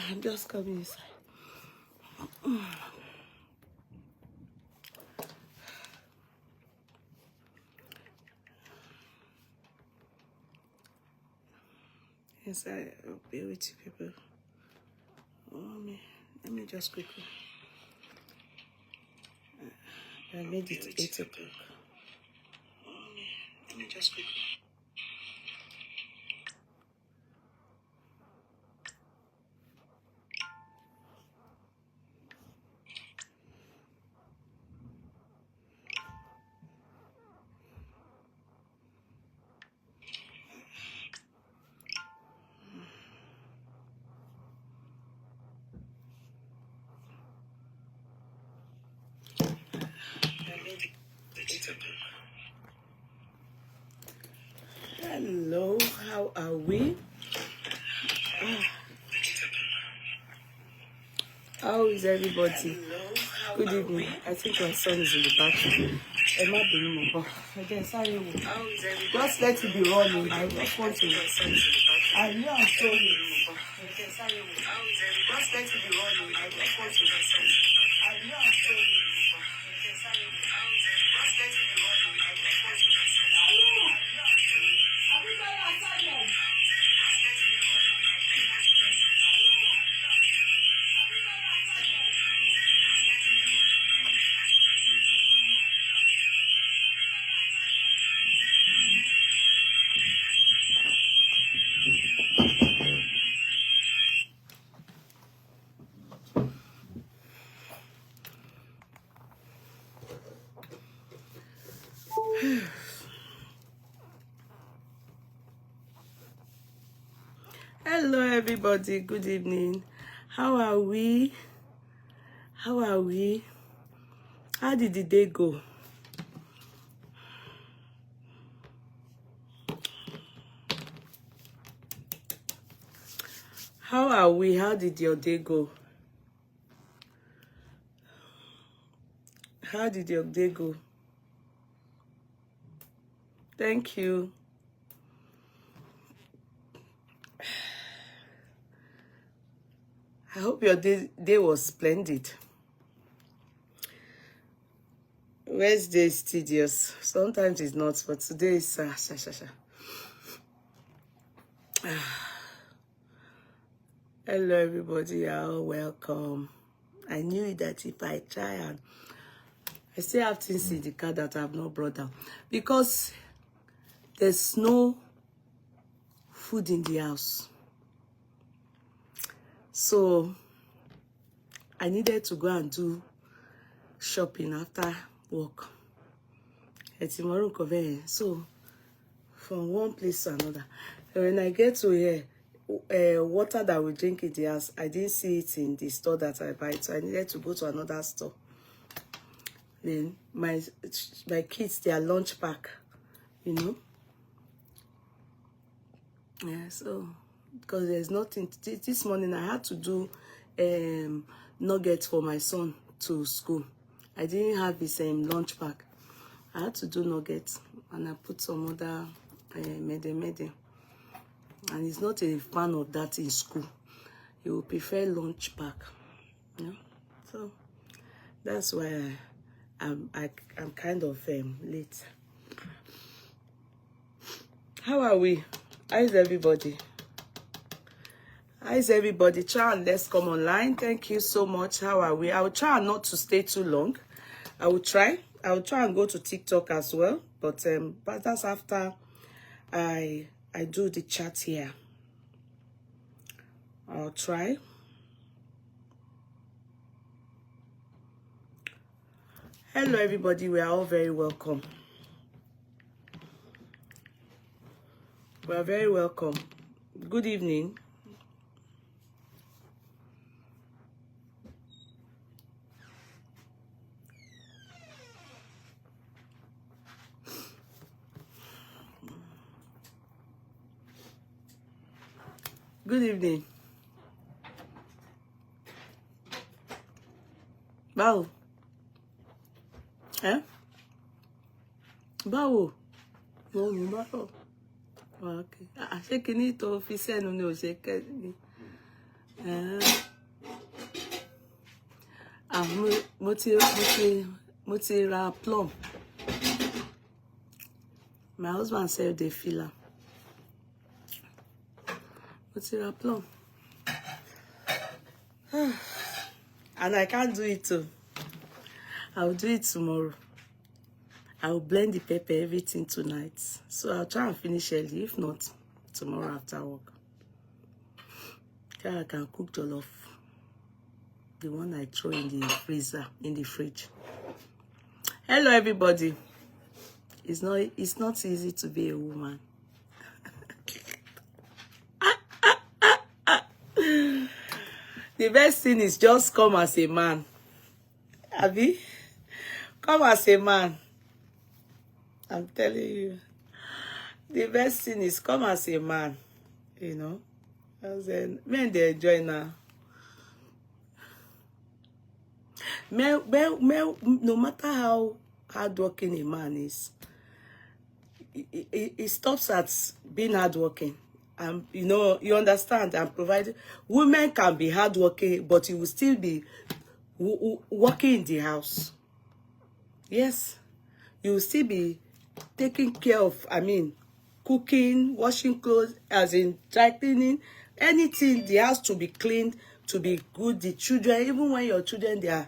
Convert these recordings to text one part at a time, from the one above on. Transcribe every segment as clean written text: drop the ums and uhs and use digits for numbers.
I'm just coming inside. Yes, I'll be with you people. Let me just quickly. I made it 8 o'clock. Let me just quickly. Hello, how are we? How is everybody? Good evening. I think my son is in the bathroom. Emma Bisola. Just let it be running. I just want to. I know I'm sorry. Just let it be running. I just want to. I know I'm sorry. Just let it be running. I just want to. Hello everybody, good evening. How are we? How are we? How did the day go? How are we? How did your day go? How did your day go? Thank you. I hope your day was splendid. Wednesday is tedious. Sometimes it's not, but today is Hello everybody, you're all welcome. I knew that if I try and I still have things in the car that I have not brought down because there's no food in the house. So I needed to go and do shopping after work. So from one place to another. And when I get to here, water that we drink in the house, I didn't see it in the store that I buy. So I needed to go to another store. Then my kids, their lunch pack, you know. Yeah, so because there's nothing this morning I had to do nuggets for my son to school. I didn't have his lunch pack. I had to do nuggets and I put some other mede. And he's not a fan of that in school. He will prefer lunch pack. You know? So that's why I'm kind of late. How are we? How is everybody? How is everybody? Try and let's come online. Thank you so much. How are we? I will try not to stay too long. I will try and go to TikTok as well. But that's after I do the chat here. I'll try. Hello everybody. We are all very welcome. We are very welcome. Good evening. Good evening. Báwo? Báwo? Báwo? Okay. Ṣé kíní tó fi sẹ́nu ni ò ṣe kẹ́ni? mo ti ra plum. My husband said they feel am. Mo ti ra plum. And I can't do it too. I'll do it tomorrow. I'll blend the pepper, everything tonight. So I'll try and finish early. If not, tomorrow after work. I can cook jollof. The one I throw in the freezer, in the fridge. Hello, everybody. It's not easy to be a woman. The best thing is just come as a man. Abi? Come as a man. I'm telling you. The best thing is come as a man. You know? As in, men, they enjoy now. Men, no matter how hardworking a man is, it stops at being hardworking. You know, you understand, and provided women can be hardworking, but you will still be working in the house. Yes, you will still be taking care of, cooking, washing clothes, as in dry cleaning, anything. The house to be cleaned, to be good. The children, even when your children, they are,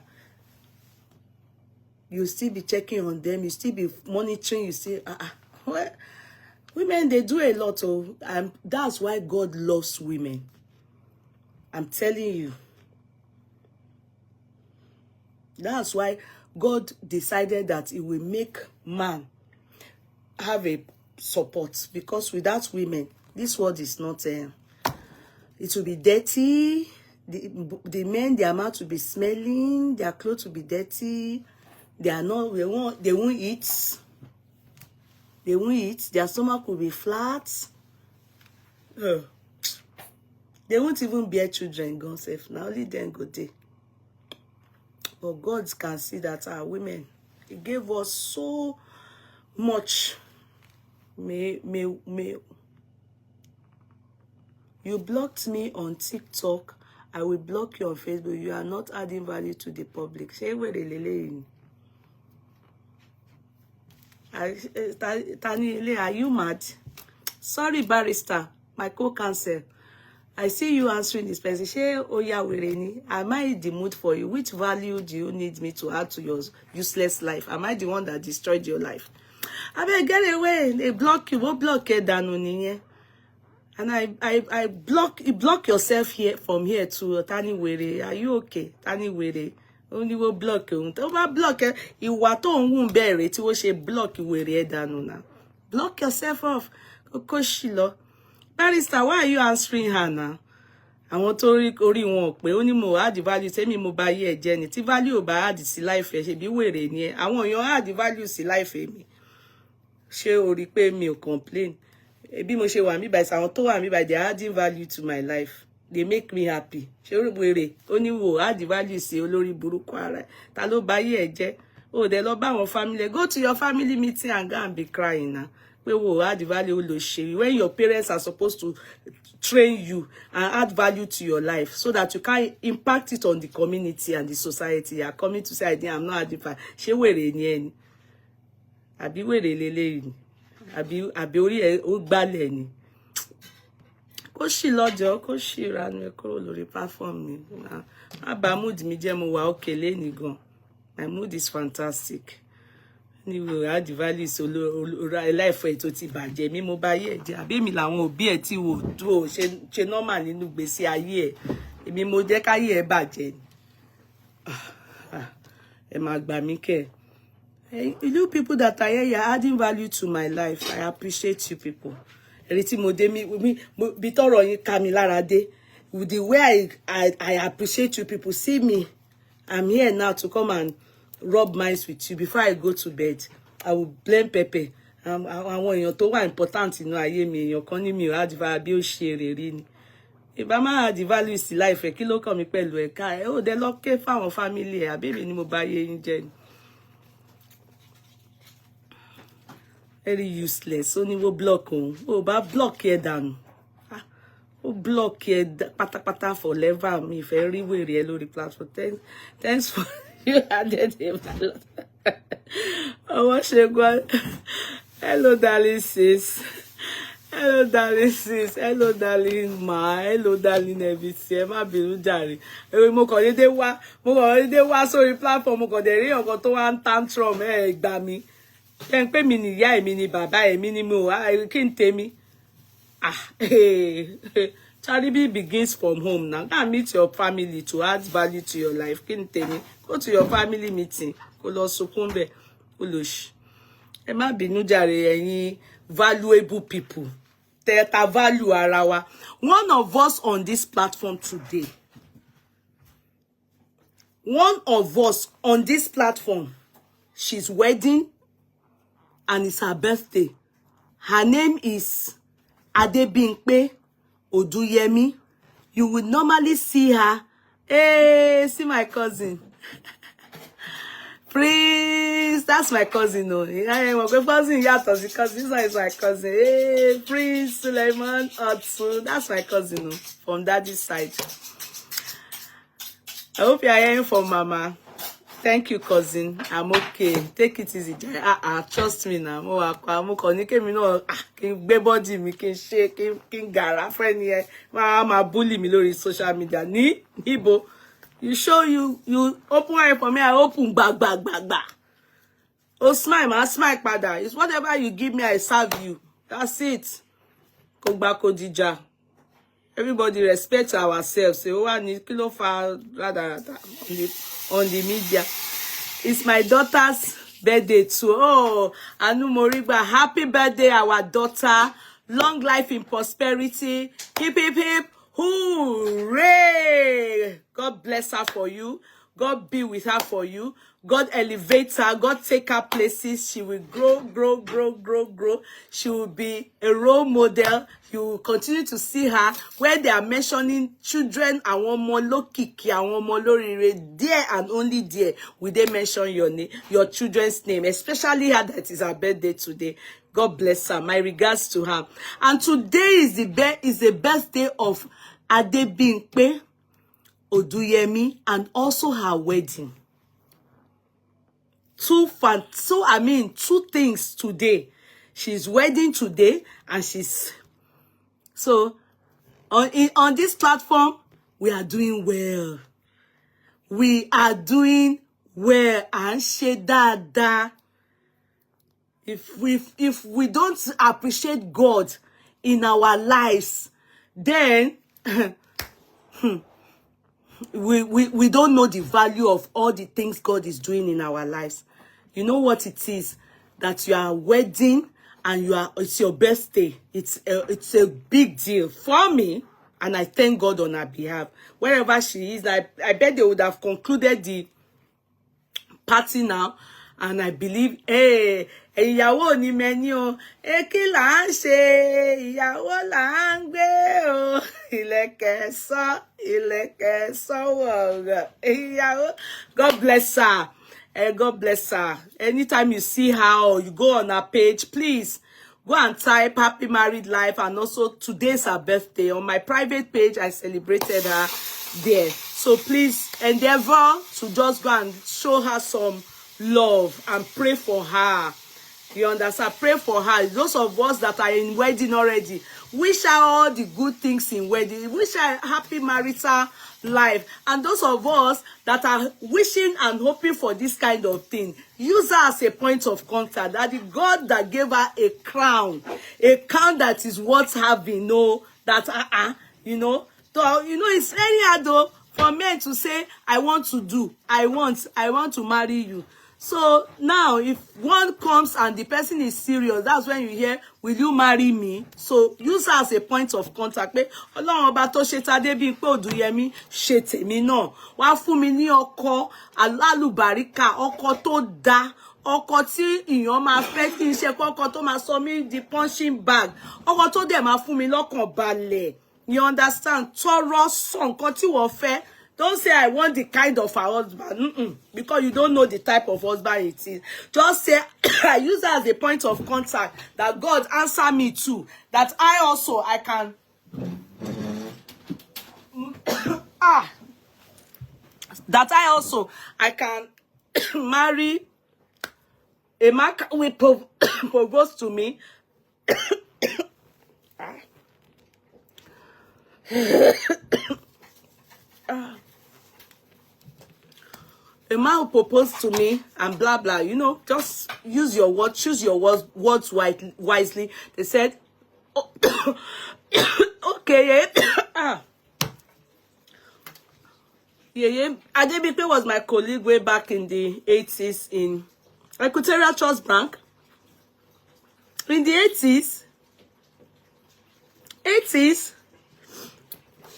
you still be checking on them, you still be monitoring, you still, well, women, they do a lot of, and that's why God loves women. I'm telling you. That's why God decided that He will make man have a support, because without women, this world is not. It will be dirty. The men, their mouth will be smelling. Their clothes will be dirty. They are not. They won't eat. They won't eat. Their stomach will be flat. They won't even bear children. God save. Now only then go there. But God can see that our women, He gave us so much. You blocked me on TikTok. I will block you on Facebook. You are not adding value to the public. Say where the lele. Tani, are you mad? Sorry, barrister, my co-counsel. I see you answering this person. Say, oh yeah, am I in the mood for you? Which value do you need me to add to your useless life? Am I the one that destroyed your life? I mean, get away. They block you. What block it down? And I block yourself here from here to Tani Were. Are you okay? Tani Were. Only will block you. Don't block it. You want to bury it. You should block you where down. Block yourself off. Kokoshilo. Barrister, why are you answering her now? I want to read one. But only more add the value. Tell me more by your journey. The value by add the life. She be wearing here. I want you add the value. See life me. She will repay me or complain. Ebi mo she want me by someone to want me by the adding value to my life. They make me happy. She will only will add the value. See olori buruku ara. Ta ló bá yé jẹ́. Oh, they love our family. Go to your family meeting and go and be crying now. We will add the value when your parents are supposed to train you and add value to your life so that you can impact it on the community and the society. You are coming to say, I'm not adding value. She were ni. Abi were lele. Abi ori o gbale ni. Ko shi lọ́jọ́, ko shi ranu e kúrò lórí platform ni. Aba mood mi jẹ́ mo wà okay leni gan. My mood is fantastic. Ni we add the value so life e to ti bàjẹ́ mi mo bá ye jẹ́. Àbí mi làwọn òbí ẹ tí wò dúró ṣe normal nínú gbèsè ayé ẹ. Èmi mo jẹ́ káyé ẹ bàjẹ́ ni. Ẹ má gbà mí kẹ́. You people that are here, you're adding value to my life. I appreciate you people. Everything mo de mi bi toro yin ka mi lára dé. With the way I appreciate you people. See me. I'm here now to come and rub minds with you before I go to bed. I will blame Pepe. Àwọn èèyàn tó wà important inú ayé mi, èèyàn kan ní mi ò add value bí ó ṣe rere ni. If I'm add value sí life ẹ, kí ló kàn mí pẹ̀lú ẹ ká ẹ ó dé lọ ké fáwọn family ẹ, àbí mi ni mo bá yé yín jẹ́ ni. Very useless. Only will block on. Oh, but block here down. ó block ẹ pátápátá forever mi fẹ́ rí wèrè ẹ lórí platform. Thanks for you added him. Oh, what's your God? Hello, darling sis. Hello, darling sis. Hello, darling ma. Hello, darling everything. Má bínú jàre. Mo kàn dédé wá sórí platform. Mo kàn dé rí ọ̀kan tó wá ń tantrum gbà mí. Ṣé ń pè mí ni ìyá èmi ni bàbá èmi ni mo kí n tèmi. Charity begins from home now. Go and meet your family to add value to your life. Kí n tèmi. Go to your family meeting. Kó lọ sunkún bẹ̀. Kó lọ ṣì. Ẹ má bínú jàre ẹ̀yin valuable people. Teta value ara wa. One of us on this platform today. One of us on this platform. She's wedding and it's her birthday. Her name is Adebimpe Oduyemi. You would normally see her. Hey, see my cousin. Prince, that's my cousin. No, cousin, this one is my cousin. Hey, Prince Suleiman Otsu, that's my cousin. No, from daddy's side. I hope you are hearing from Mama. Thank you, cousin. I'm okay. Take it easy. Trust me now. Mo kàn ní kémi náà kí n gbé body mi kí n ṣe kí n gara friend yẹn ma bully me lórí social media. Níbo. You show you open eye for me, I open gba. Oh, smile, man, smile pada. It's whatever you give me, I serve you. That's it. Kò gbà kò dìjà. Everybody respect ourselves. Say, oh, I need kilo fa rather on the media. It's my daughter's birthday too. Oh, Anu Moriba, happy birthday, our daughter. Long life in prosperity. Hip, hip, hip. Hooray! God bless her for you. God be with her for you. God elevate her. God take her places. She will grow. She will be a role model. You will continue to see her where they are mentioning children and one more lokiki and one more lorire. There and only there will they mention your name, your children's name, especially her that is her birthday today. God bless her. My regards to her. And today is the birthday of Adebimpe Oduyemi and also her wedding. Two things today. She's wedding today and she's so on this platform we are doing well. We are doing well and shedada. If we don't appreciate God in our lives, then we don't know the value of all the things God is doing in our lives. You know what it is that you are wedding and it's your birthday. It's a big deal for me, and I thank God on her behalf. Wherever she is, I bet they would have concluded the party now, and I believe ìyàwó ni mẹ́ni o, kí là ń ṣe, ìyàwó là ń gbé o, ìlẹ̀kẹ̀ sọ́wọ́ ìyàwó. God bless her. God bless her. Anytime you see her or you go on her page, please go and type happy married life. And also today's her birthday. On my private page, I celebrated her there. So please endeavor to just go and show her some love and pray for her. You understand? Pray for her. Those of us that are in wedding already, wish her all the good things in wedding. Wish her happy marital life. And those of us that are wishing and hoping for this kind of thing, use her as a point of contact. That the God that gave her a crown that is worth having. No, that you know. So it's very hard though for men to say, I want to marry you. So now, if one comes and the person is serious, that's when you hear, will you marry me? So use her as a point of contact. Pé Ọlọ́run ọba tó ṣe Adébímpé Oduyemi ṣe tèmi náà. Wá fún mi ní ọkọ alálùbáríkà, ọkọ tó dá, ọkọ tí ìyàn máa fẹ́ kí n ṣe ọkọ tó máa sọ mí di punching bag, ọkọ tó dẹ̀ máa fún mi lọ́kàn balẹ̀. You understand? Tọrọ sọ nǹkan tí wọ́n fẹ́. Don't say, I want the kind of a husband. Because you don't know the type of husband it is. Just say, I use that as a point of contact that God answer me too. That I can that I can marry a man will propose to me. A man will propose to me and blah blah, you know, just use your words, choose your words wisely. They said, oh, okay, yeah. Yeah. Adebipe was my colleague way back in the 80s in Equatorial Trust Bank. In the 80s.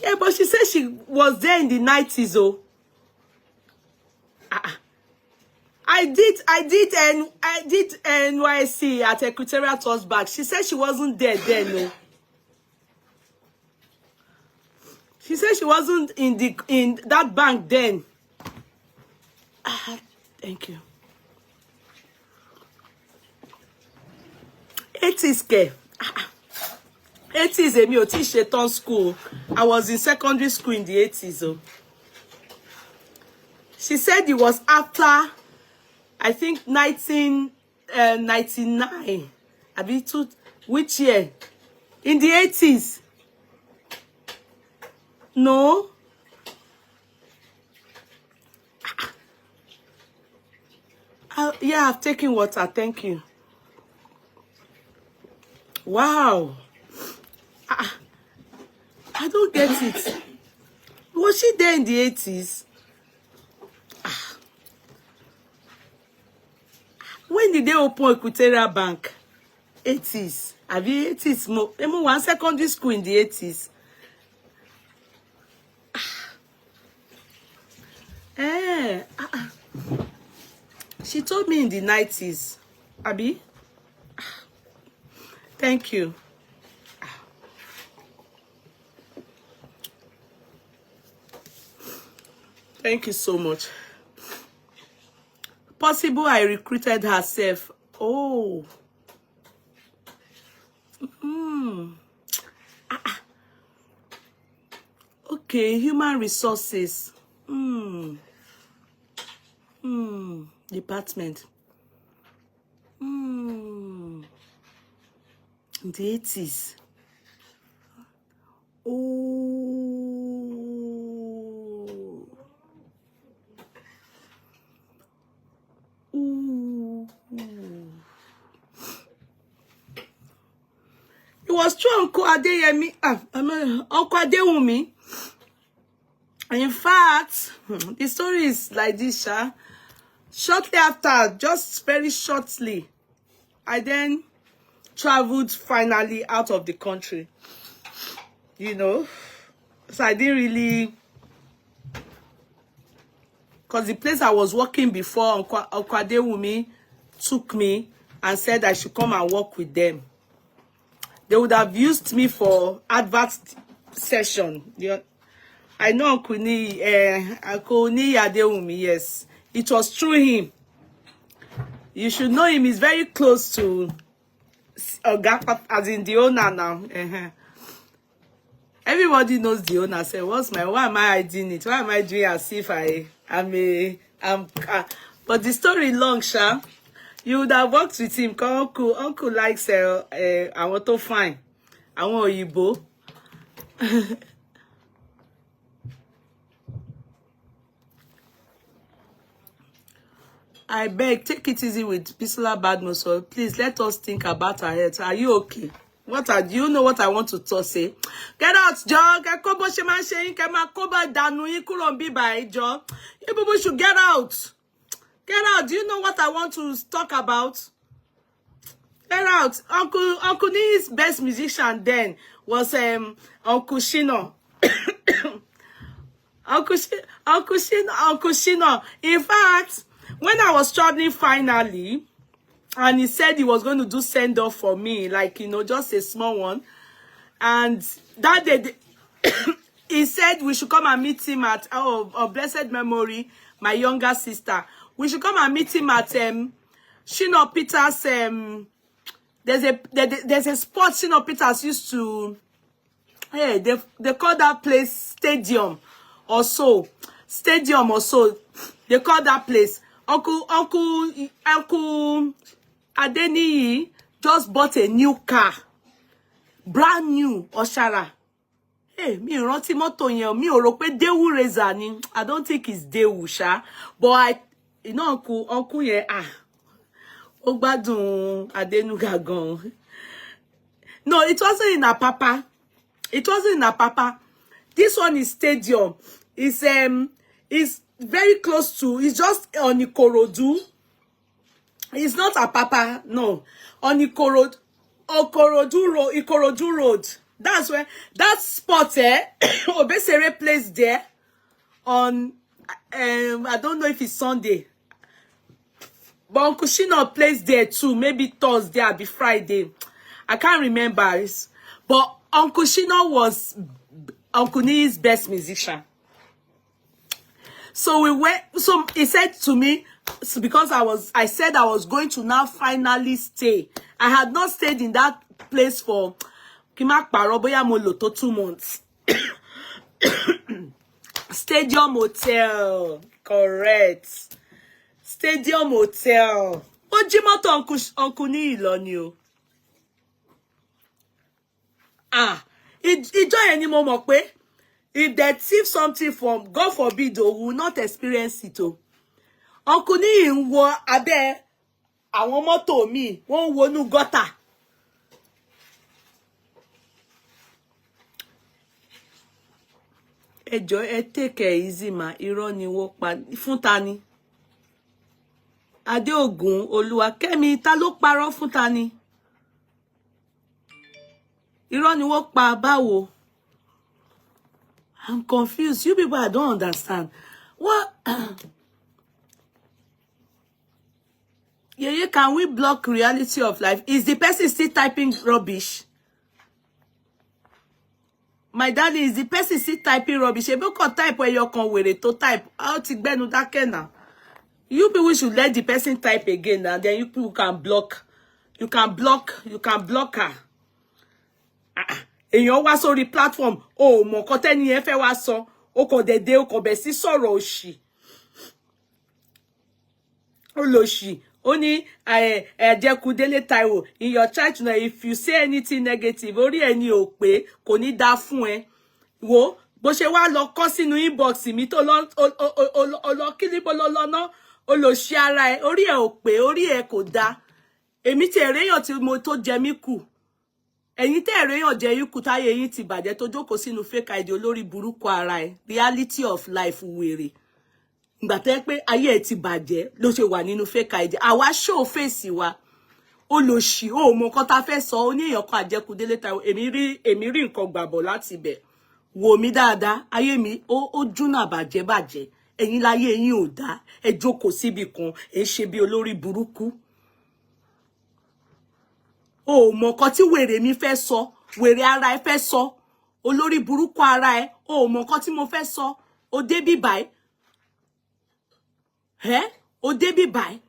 Yeah, but she said she was there in the 90s, oh. I did NYC at Equatorial Trust Bank. She said she wasn't there then, no. She said she wasn't in that bank then. Thank you. 80s ke. 80s emi o ti ṣetán school. I was in secondary school in the 80s. Oh. She said it was after, I think, 1999. Which year? In the 80s. No. Yeah, I've taken water. Thank you. Wow. I don't get it. Was she there in the 80s? When did they open Equatorial Bank? 80s. Have you 80s? Even one secondary school in the 80s. She told me in the 90s. Abi? Thank you. Thank you so much. Possible I recruited herself. Oh. Okay, human resources. Department. In the 80s. It was true, Uncle Adeyemi. Uncle Adewumi. In fact, the story is like this, Sha. Shortly after, just very shortly, I then traveled finally out of the country. You know, so I didn't really, because the place I was working before, Uncle Adewumi took me and said I should come and work with them. They would have used me for advert session. I know Uncle Adewumi, yes. It was through him. You should know him. He's very close to Oga, as in the owner now. Everybody knows the owner. Say, why am I hiding it? Why am I doing as if but the story long, Sha. You would have worked with him. Uncle likes I want to find. I want Oyibo. I beg, take it easy with Bisola Bhadmus. So please let us think about our health. Are you okay? Do you know what I want to say? Get out, John. You people should get out. Get out. Do you know what I want to talk about? Get out. Uncle Ni's best musician then was Uncle Shino. Uncle Shino. In fact, when I was traveling finally, and he said he was going to do send-off for me, like, you know, just a small one. And that day, he said we should come and meet him at, blessed memory, my younger sister. We should come and meet him at Shino Peters. There's a spot Shino Peters used to, they call that place Stadium or so. Stadium or so. They call that place. Uncle Adeniyi just bought a new car. Brand new, Oshara. Hey, mi rántí mọ́tò yẹn, mi ò rò pé Dewu Reza ni. I don't think it's Dewu, sha. But you know, uncle yẹn, ó gbádùn Adenuga gan. No, it wasn't in Apapa. It wasn't in Apapa. This one is Stadium. It's very close to, it's just on Ikorodu. It's not Apapa, no. On Ikorodu Road. That's where that spot Obesere place there on I don't know if it's Sunday. But Uncle Shino plays there too, maybe Thursday or Friday. I can't remember. But Uncle Shino was Uncle Ni's best musician. So we went, so he said to me, because I said I was going to now finally stay. I had not stayed in that place for Kimak Paroboya Moloto 2 months. Stadium Hotel. Correct. Stadium Hotel. But Jimoto Uncle Ni Iloni o. It join any moment pe. If they thief something from, God forbid, we will not experience it. Uncle Ni in wo abe àwọn mọ́tò mi, wọ́n wo nu gutter. Ẹjọ́ ẹ take it easy ma, irọ́ ni wọ́n pa fún ta ni. Adéògùn Olúwakẹ́mi ta ló parọ́ fún ta ni. Irọ́ ni wọ́n pa báwo. I'm confused. You people, I don't understand. What? Yeah, can we block reality of life? Is the person still typing rubbish? My daddy, is the person still typing rubbish? If you can type where you can wear it to type, out to benu dakena. You people should let the person type again, and then you people can block. You can block her. Èyàn wá sórí platform, mọ̀ nǹkan tẹ́ni yẹn fẹ́ wá sọ, ó kàn dédé, ó kàn bẹ̀ sí sọ̀rọ̀ òṣì. Ó lòṣì. Ó ní Àjẹkúdélé Táíwò, in your church now, if you say anything negative, orí ẹni ò pé, kò ní dá fún ẹ. Wo, bó ṣe wá lọ kọ sínú inbox mi tó lọ kílíbó lọ́nà, ó lòṣì ara ẹ, orí ẹ ò pé, orí ẹ kò dá. Èmi tí èréyàn tí mo tó jẹ mí kù. Ẹ̀yin tẹ́ èréyàn jẹ yín kù táyé yín ti bàjẹ́ tó jókòó sínú fake ID olórí burúkú ara ẹ. Reality of life wèrè. Ìgbà tẹ́ pé ayé ẹ ti bàjẹ́ ló ṣe wà nínú fake ID. Àwa show face wa. Ó lòṣì, ó mọ nǹkan tá fẹ́ sọ, ó ní èèyàn kan Àjẹkúdélé Táíwò. Èmi rí nǹkan gbàbọ̀ láti bẹ̀. Wò mí dáadáa, ayé mi ó júnà bàjẹ́. Ẹ̀yin láyé yín ò dá. Ẹ jókòó síbi kan, ẹ ṣe bí olórí burúkú. Ó mọ nǹkan tí wèrè mi fẹ́ sọ, wèrè ara ẹ fẹ́ sọ, olórí burúkú ara ẹ, ó mọ nǹkan tí mo fẹ́ sọ, ó débí báyìí. Ó débí báyìí.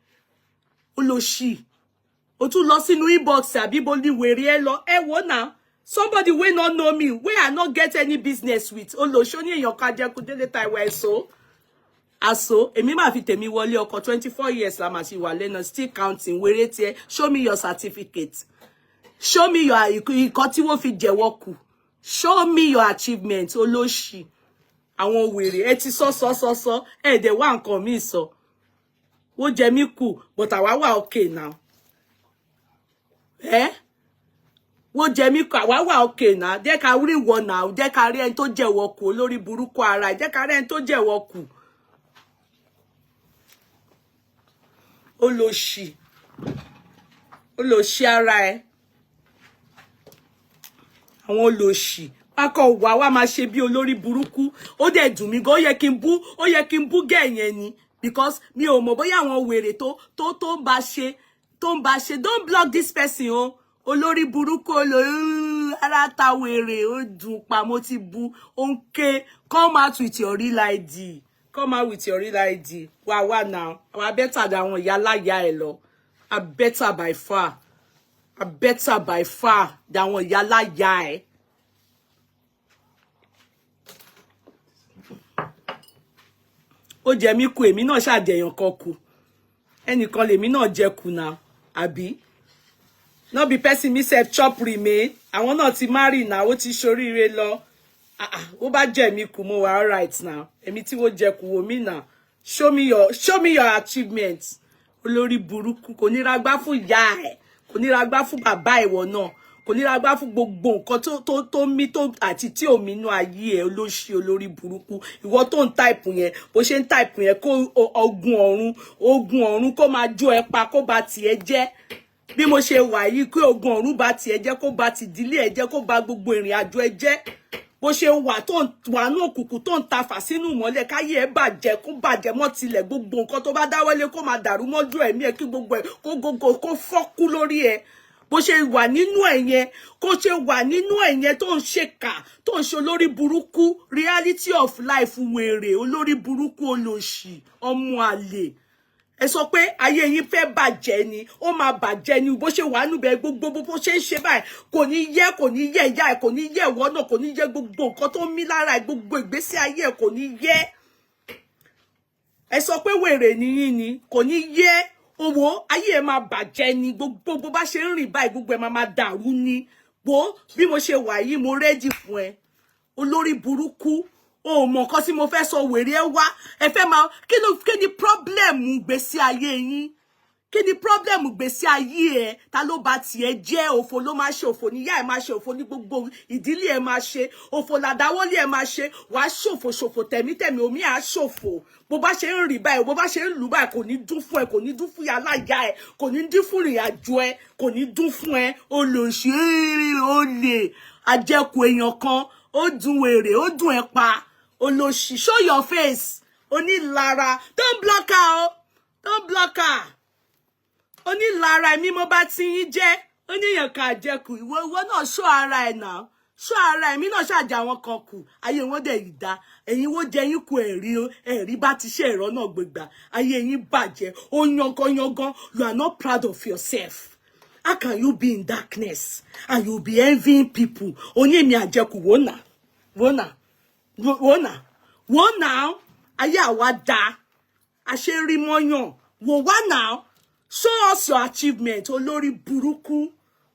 Ó lọ ṣì. Ó tún lọ sínú inbox àbí bo ni wèrè ẹ lọ. Ẹ wò now. Somebody wey not know me, wey I not get any business with. Ó lọ ṣó ní èèyàn kan Àjẹkúdélé Táíwò ẹ̀sọ́. Aso, èmi máa fi tèmi wọlé ọkọ 24 years la máa ṣì wà lẹ́nu, still counting. Wèrè tiẹ̀, show me your certificate. Show me your nǹkan tí wọ́n fi jẹ́wọ́ kù. Show me your achievement, olóṣì. Àwọn wèrè ẹ ti sọ ẹ dẹ̀ wá nǹkan mi sọ. Wọ́n jẹ mí kù, but àwa wà okay now. Wọ́n jẹ mí kù, àwa wà okay now. Jẹ́ ká rí wọn now, jẹ́ ká rí ẹni tó jẹ́wọ́ kù olórí burúkú ara, jẹ́ ká rí ẹni tó jẹ́wọ́ kù. Olóṣì ara ẹ. Àwọn olóṣì akọ wá máa ṣe bí olórí burúkú. Ó dẹ̀ dùn mí gan, ó yẹ kí n bú gẹ̀yẹn ni, because mi ò mọ̀ bóyá àwọn wèrè tó ń bá ṣe don't block this person o. Olórí burúkú ara ta wèrè, ó dùn pa mo ti bú. Ó ń ké, come out with your real ID. Come out with your real ID. Wá now. I'm better than àwọn ìyá láyà ẹ lọ. I'm better by far. I'm better by far than àwọn ìyá láyà ẹ. ó jẹ mí kù èmi náà ṣàjẹyàn kan kù ẹnìkan lèmi náà jẹ kù náà àbí no be person me self chop remain àwọn náà ti marry now ó ti ṣoríire lọ ó bá jẹ mí kù mo wà all right now èmi tí wo jẹ kù wò mí now show me your achievements olórí burúkú kò ní ragbá fún ìyá ẹ kò ní ragbá fún bàbá ìwọ náà kò ní ragbá fún gbogbo nǹkan tó mí tó àti tí ò mí inú ayé ẹ olóṣì olórí burúkú ìwọ tó ń type yẹn bó ṣe ń type yẹn kó ogun ọ̀run kó máa jó ẹ pa kó bà tiẹ̀ jẹ́ bí mo ṣe wà yìí kí ogun ọ̀run bà tiẹ̀ jẹ́ kó bà ti ìdílé ẹ jẹ́ kó bà gbogbo ìrìn àjò ẹ jẹ́ bó ṣe wà tó wà ní òkùnkùn tó ń ta fà sínú ìmọ́lẹ̀ káyé ẹ bàjẹ́ kó bàjẹ́ mọ́ tilẹ̀ gbogbo nǹkan tó bá dáwọ́lé kó máa dàrú mọ́jú ẹ̀mí ẹ kí gbogbo ẹ kó fọ́kú lórí ẹ bó ṣe wà nínú ẹ yẹn kó ṣe wà nínú ẹ yẹn tó ń ṣèkà tó ń ṣe olórí burúkú reality of life wèrè olórí burúkú olòṣì ọmọ àlè ẹ sọ pé ayé yín fẹ́ bàjẹ́ ni ó máa bàjẹ́ ni bó ṣe wà níbẹ̀ gbogbo bó ṣe ń ṣe báyìí kò ní yẹ ìyá ẹ kò ní yẹ ìwọ náà kò ní yẹ gbogbo nǹkan tó ń mí lára ẹ gbogbo ìgbésí ayé ẹ kò ní yẹ ẹ sọ pé wèrè nìyí ni kò ní yẹ owó ayé ẹ máa bàjẹ́ ni gbogbo bá ṣe ń rìn báyìí gbogbo ẹ máa dàrú ni bó bí mo ṣe wà yìí mo rẹ́dì fún ẹ olórí burúkú o mọ nǹkan tí mo fẹ́ sọ wèrè ẹ wá ẹ fẹ́ máa kí ni problem gbèsè ayé yín kí ni problem gbèsè ayé ẹ ta ló bá tiẹ̀ jẹ́ òfò ló máa ṣe òfò níyà ẹ máa ṣe òfò ní gbogbo ìdílé ẹ máa ṣe òfò làdáwọ́lé ẹ máa ṣe wàá ṣòfò tẹ̀mítẹ̀mí omi à ṣòfò bó bá ṣe ń rìn báyìí bó bá ṣe ń lù báyìí kò ní dún fún ẹ kò ní dún fún aláya ẹ kò ní dín fún ìrìn àjò ẹ kò ní dún fún ẹ olóṣèré olè àjẹkù èèyàn kan ó dùn wèrè ó dùn ẹ pa olóṣì show your face onílara don't block her don't block her onílara ẹ̀mí mo bá ti yín jẹ́ oníyàn ká àjẹkù ìwọ náà show ara ẹ̀ náà show ara ẹ̀mí náà ṣàjà wọn kan kù ayé wọn dẹ̀ yìí dá ẹ̀yin wo jẹ́ yín kù ẹ̀rí bá ti ṣe ẹ̀rọ náà gbégbá ayé yín bàjẹ́ ó yangan you are not proud of yourself. How can you be in darkness and you be envying people? Oní mi àjẹkù wò náà ayé àwa dá àṣírí mọ́yàn wò wá náà show us your achievement olórí burúkú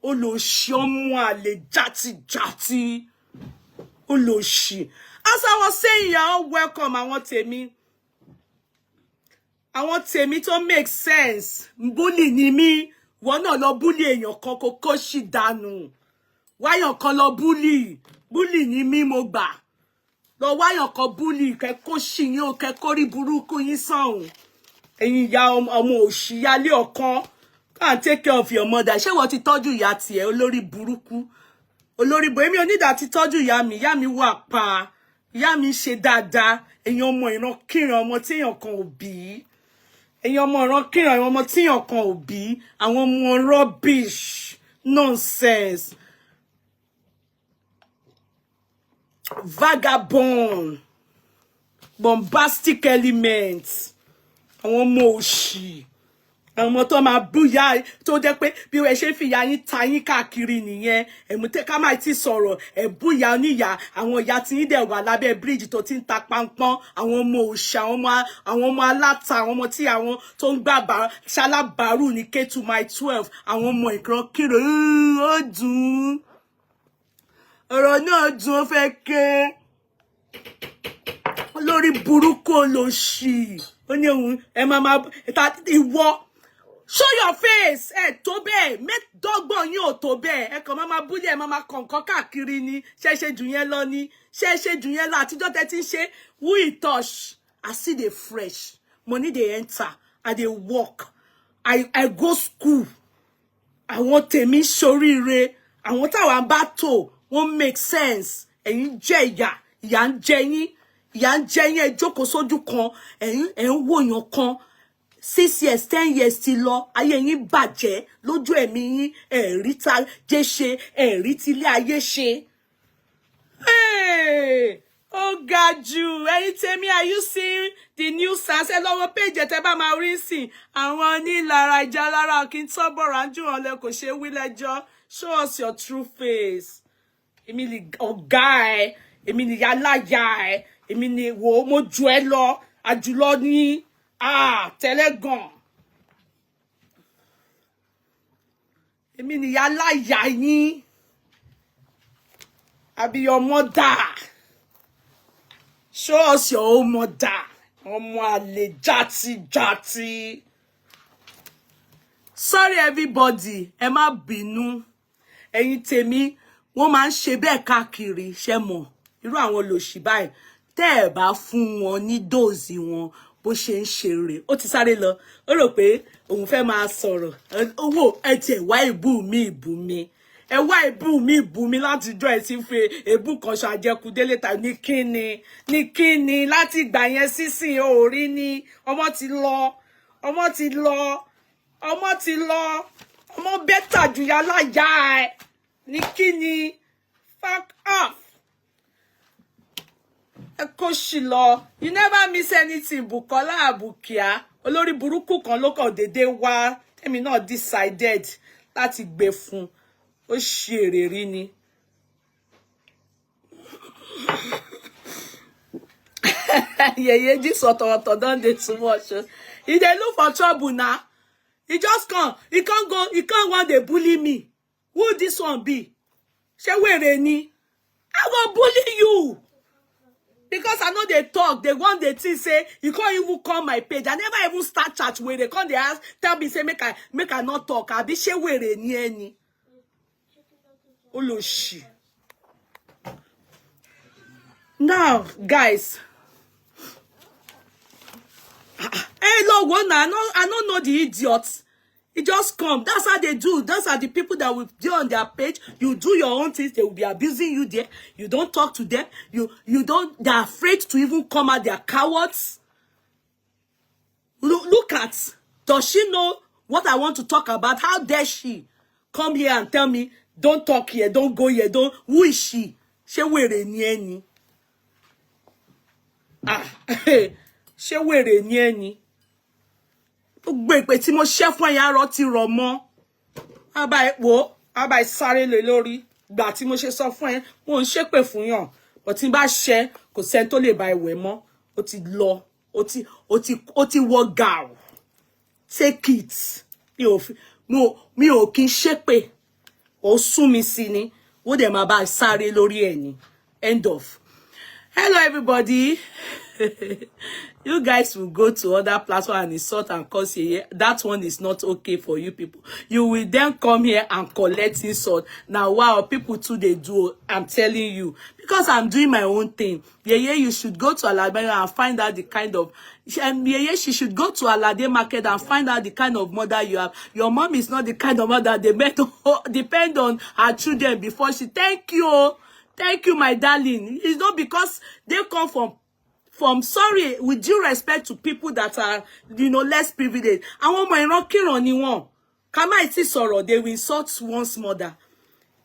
olóṣì ọmọ àlè játijàti olóṣì. As I was saying, you are all welcome. Àwọn tèmi tó make sense bully ni mí wọ́n náà lọ bully èèyàn kan kó sì dànù wáyàn kan lọ bully ni mí mo gbà lọ wáyàn kan bully kẹ́kọ́ sì yín o kẹ́kọ́ rí burúkú yín sọ̀hún ẹ̀yin ìyá ọmọ òṣìyálé ọ̀kan can't take care of your mother ṣé wọ́n ti tọ́jú ìyá tiẹ̀ olórí burúkú olórí bò èmi onídàá ti tọ́jú ìyá mi wà pa ìyá mi ṣe dáadáa ẹ̀yin ọmọ ìran kíran ọmọ téèyàn kan ò bí ẹ̀yin ọmọ ìran kíran àwọn ọmọ téèyàn kan ò bí àwọn ọmọ rubbish nonsense vagabond bombastic elements àwọn ọmọ òṣì àwọn ọmọ tó máa búyà tó jẹ́ pé bí ẹ ṣe fìyà yín ta yín káàkiri nìyẹn ẹ̀mútẹ́ ká má ti sọ̀rọ̀ ẹ̀búyà oníyà àwọn ìyá tí yín dẹ̀ wà lábẹ́ bíríìjì tó ti ń ta pánpọ́n àwọn ọmọ òṣì àwọn ọmọ aláta àwọn ọmọ tí àwọn tó ń gbà ṣalábàárù ní K2 my 12 àwọn ọmọ ìkan kírò ó dùn ọ̀rọ̀ náà dùn ó fẹ́ ké olórí burúkú olóṣì ó ní òun ẹ máa ìwọ show your face tó bẹ́ẹ̀ mẹ́dọ́gbọ̀n yín ò tó bẹ́ẹ̀ ẹ kàn máa búlẹ̀ máa kọ̀ǹkọ́ káàkiri ni ṣe jù yẹn lọ ni ṣe jù yẹn lọ àtijọ́ tẹ́ ti ń ṣe who e touch I see dey fresh money dey enter I dey work I go school àwọn tèmi ṣoríire àwọn táwa bá tò wọ́n make sense ẹ̀yin jẹ́ ìyà ń jẹ yín ẹ jókòó sójú kan ẹ̀ ń wòyàn kan 6 years 10 years ti lọ ayé yín bàjẹ́ lójú ẹ̀mí yín ẹ̀rí ta jẹ́ ṣe ẹ̀rí tilé ayé ṣe. Ó ga jù ẹ̀yin tèmi are you seeing the new stars ẹ lọ́wọ́ péjì tẹ́ bá máa rí sìn àwọn onílara ìjà lára kí n tọ́ bọ̀rọ̀ àjú wọn lẹ kò ṣe wí lẹ́jọ́ show us your true face èmi ni ọ̀gá ẹ̀ èmi ni yálàyà ẹ̀ èmi ni wo mo ju ẹ lọ àjùlọ ni tẹ́lẹ̀gàn. Èmi ni ìyá láyà yín. I be your mother. Show us your own mother. Ọmọ àlè jati. Sorry everybody, ẹ má bínú. Ẹ̀yin tèmi, wọ́n máa ń ṣe bẹ́ẹ̀ káàkiri, ṣé mọ̀. Irú àwọn olòṣì báyìí, tẹ́ ẹ bá fún wọn ní dóòzì wọn bó ṣe ń ṣeré. Ó ti sáré lọ. Ó rò pé òun fẹ́ máa sọ̀rọ̀. Owó ẹ tiẹ̀ wá ìbú mi. Ẹ wá ìbú mi láti jọ ẹ ti ń fi èébú kan ṣàjẹkù délé ta ní kíni láti ìgbà yẹn sísìn orí ni ọmọ ti lọ ọmọ bẹ́tà ju ya láyà ẹ ní kíni fuck off. Ẹ kó ṣì lọ. You never miss anything. Bukola Abukia olórí burúkú kan ló kàn dédé wá tèmi náà decided láti gbé fún. Ó ṣe èrè ni. This ọ̀tọ̀ọ̀tọ̀ don dey too much. He dey look for trouble now. He just come. He can't want dey bully me. Who this one be? Ṣé wèrè ni? I go bully you. Because I know they talk, they want they think say you can't even call my page. I never even start chat where they come they ask, tell me say make I not talk. I be she wèrè ni ẹni. Oloshi. Now, guys. Hey, Lord, I don't know the idiots. It just come. That's how they do. Those are the people that will do on their page. You do your own things. They will be abusing you there. You don't talk to them. You don't. They're afraid to even come out. They're cowards. Look at. Does she know what I want to talk about? How dare she come here and tell me, don't talk here, don't go here, don't. Who is she? She wèrè ni ẹni. She wèrè ni ẹni. Gbé pé tí mo ṣe fún ẹ̀yin arọ ti rọ̀ mọ́. Aba sáré lé lórí. Gbà tí mo ṣe sọ fún ẹ, mo ń ṣépè fún yàn. Ó ti bá ṣe kò sẹ́ni tó lè bá ìwé mọ́. Ó ti lọ. Ó ti wọ gàù. Take it. Mi ò kí ń ṣépè. Ó sún mi sí ni. Ó dẹ̀ máa bá sáré lórí ẹ̀ ni. End of. Hello everybody. You guys will go to other platform and insult and curse here. That one is not okay for you people. You will then come here and collect insult. Now, wow, people too, they do. I'm telling you. Because I'm doing my own thing. You should go to Alabama and find out the kind of... she should go to Alade Market and find out the kind of mother you have. Your mom is not the kind of mother they met to depend on her children before she... Thank you, my darling. It's not because they come from sorry, with due respect to people that are, less privileged. Àwọn ọmọ ìran kíran ni wọ́n. Ká má tí sọ̀rọ̀, they will insult one's mother.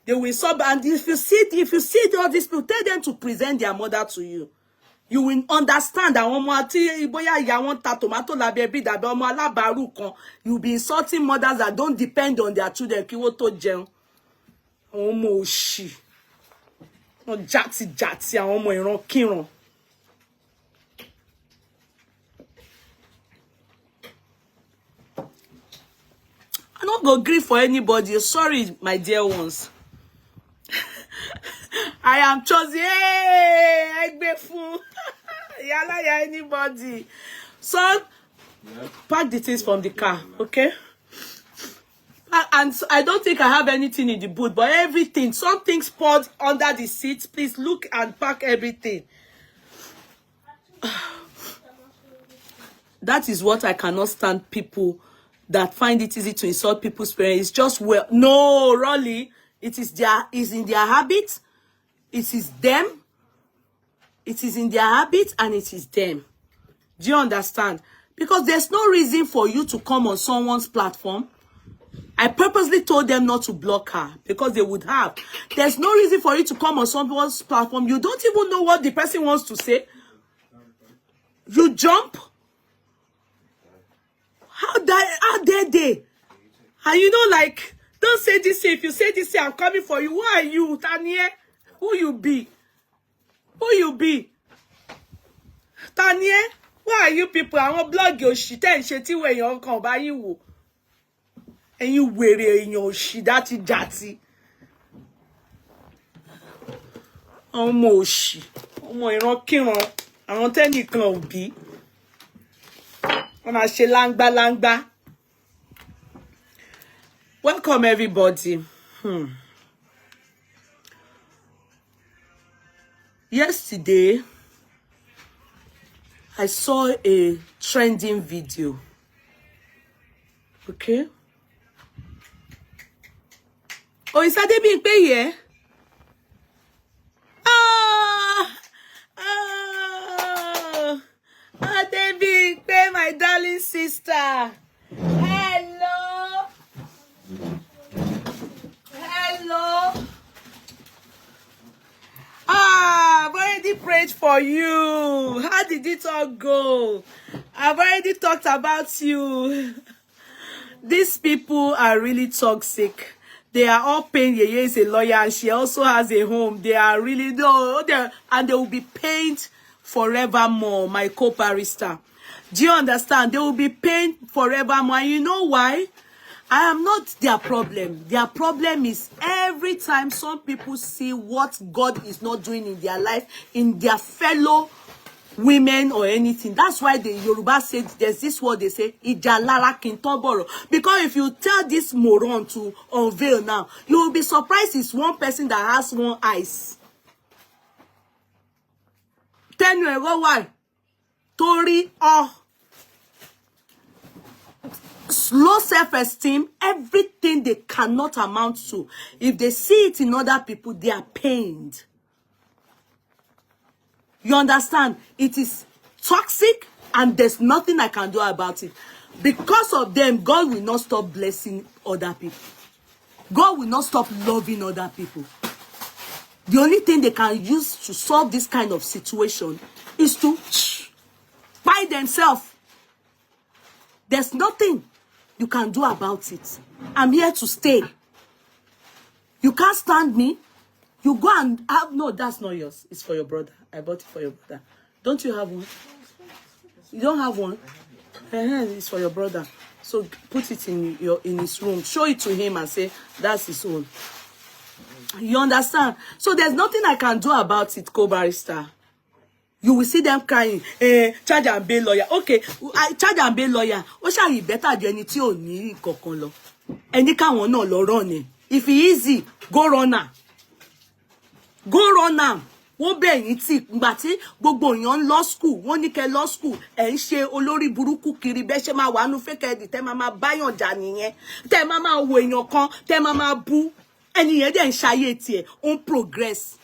They will insult, and if you see all these people, tell them to present their mother to you. You will understand that àwọn ọmọ tí bóyá ìyá wọn ta tomato lábẹ́ bí dàbí ọmọ alábàárù kan. You be insulting mothers that don't depend on their children kí wọ́n tó jẹun. Àwọn ọmọ òṣì. Wọ́n jàti àwọn ọmọ ìran kíran. I don't go grieve for anybody. Sorry, my dear ones. I am chosen. Hey, I be fool. Yala ya anybody. So, yeah. Pack the things from the car, okay? And I don't think I have anything in the boot, but everything, something poured under the seats. Please look and pack everything. That is what I cannot stand, people that find it easy to insult people's parents. It's just no, really, is in their habit. It is them. It is in their habit and it is them. Do you understand? Because there's no reason for you to come on someone's platform. I purposely told them not to block her because they would have. There's no reason for you to come on someone's platform. You don't even know what the person wants to say. You jump. How dare they? And like, don't say this. If you say this, I'm coming for you. Who are you, Tanya? Who you be? Who you be? Tanya? Why are you people? I want blog your shit and shit when you come by you. And you wear your shit dirty. Ọmọ òṣì, ọmọ ìran kíran, àwọn tẹ́nìkan ò bí. Wọ́n máa ṣe láńgbá. Welcome everybody. Yesterday, I saw a trending video. Okay? Oh, is that being paid here? Debbie, my darling sister. Hello. I've already prayed for you. How did it all go? I've already talked about you. These people are really toxic. They are all paying. Yeye is a lawyer and she also has a home. They are really, and they will be paid forevermore, my co-barrister. Do you understand? They will be paid forevermore. And you know why? I am not their problem. Their problem is every time some people see what God is not doing in their life, in their fellow women or anything. That's why the Yoruba said, there's this word they say, Ijalara Kintoboro. Because if you tell this moron to unveil now, you will be surprised it's one person that has one eyes. Tell you why. Tori low self-esteem, everything they cannot amount to. If they see it in other people, they are pained. You understand? It is toxic and there's nothing I can do about it. Because of them, God will not stop blessing other people. God will not stop loving other people. The only thing they can use to solve this kind of situation is to buy themselves. There's nothing you can do about it. I'm here to stay. You can't stand me. You go and have, no, that's not yours. It's for your brother. I bought it for your brother. Don't you have one? You don't have one? It's for your brother. So put it in his room. Show it to him and say, that's his own. You understand? So there's nothing I can do about it, co-barrister. You will see them crying, charge and bail lawyer. Okay, charge and bail lawyer. What shall you better than any tí ò ní kankan lọ? Ẹni káwọn náà lọ run ni. If he easy, go run am. Go run am. Wọ́n bẹ̀ yín tí ìgbà tí gbogbo èèyàn law school, wọ́n ní kẹ́ law school, ẹ̀ ń ṣe olórí burúkú kiri bẹ́ ṣe máa wà nú fake edit, tẹ́ máa báyàn jà nìyẹn. Tẹ́ máa wo èèyàn kan, tẹ́ máa bú. Ẹni yẹn dẹ̀ ń ṣayé tiẹ̀, on progress.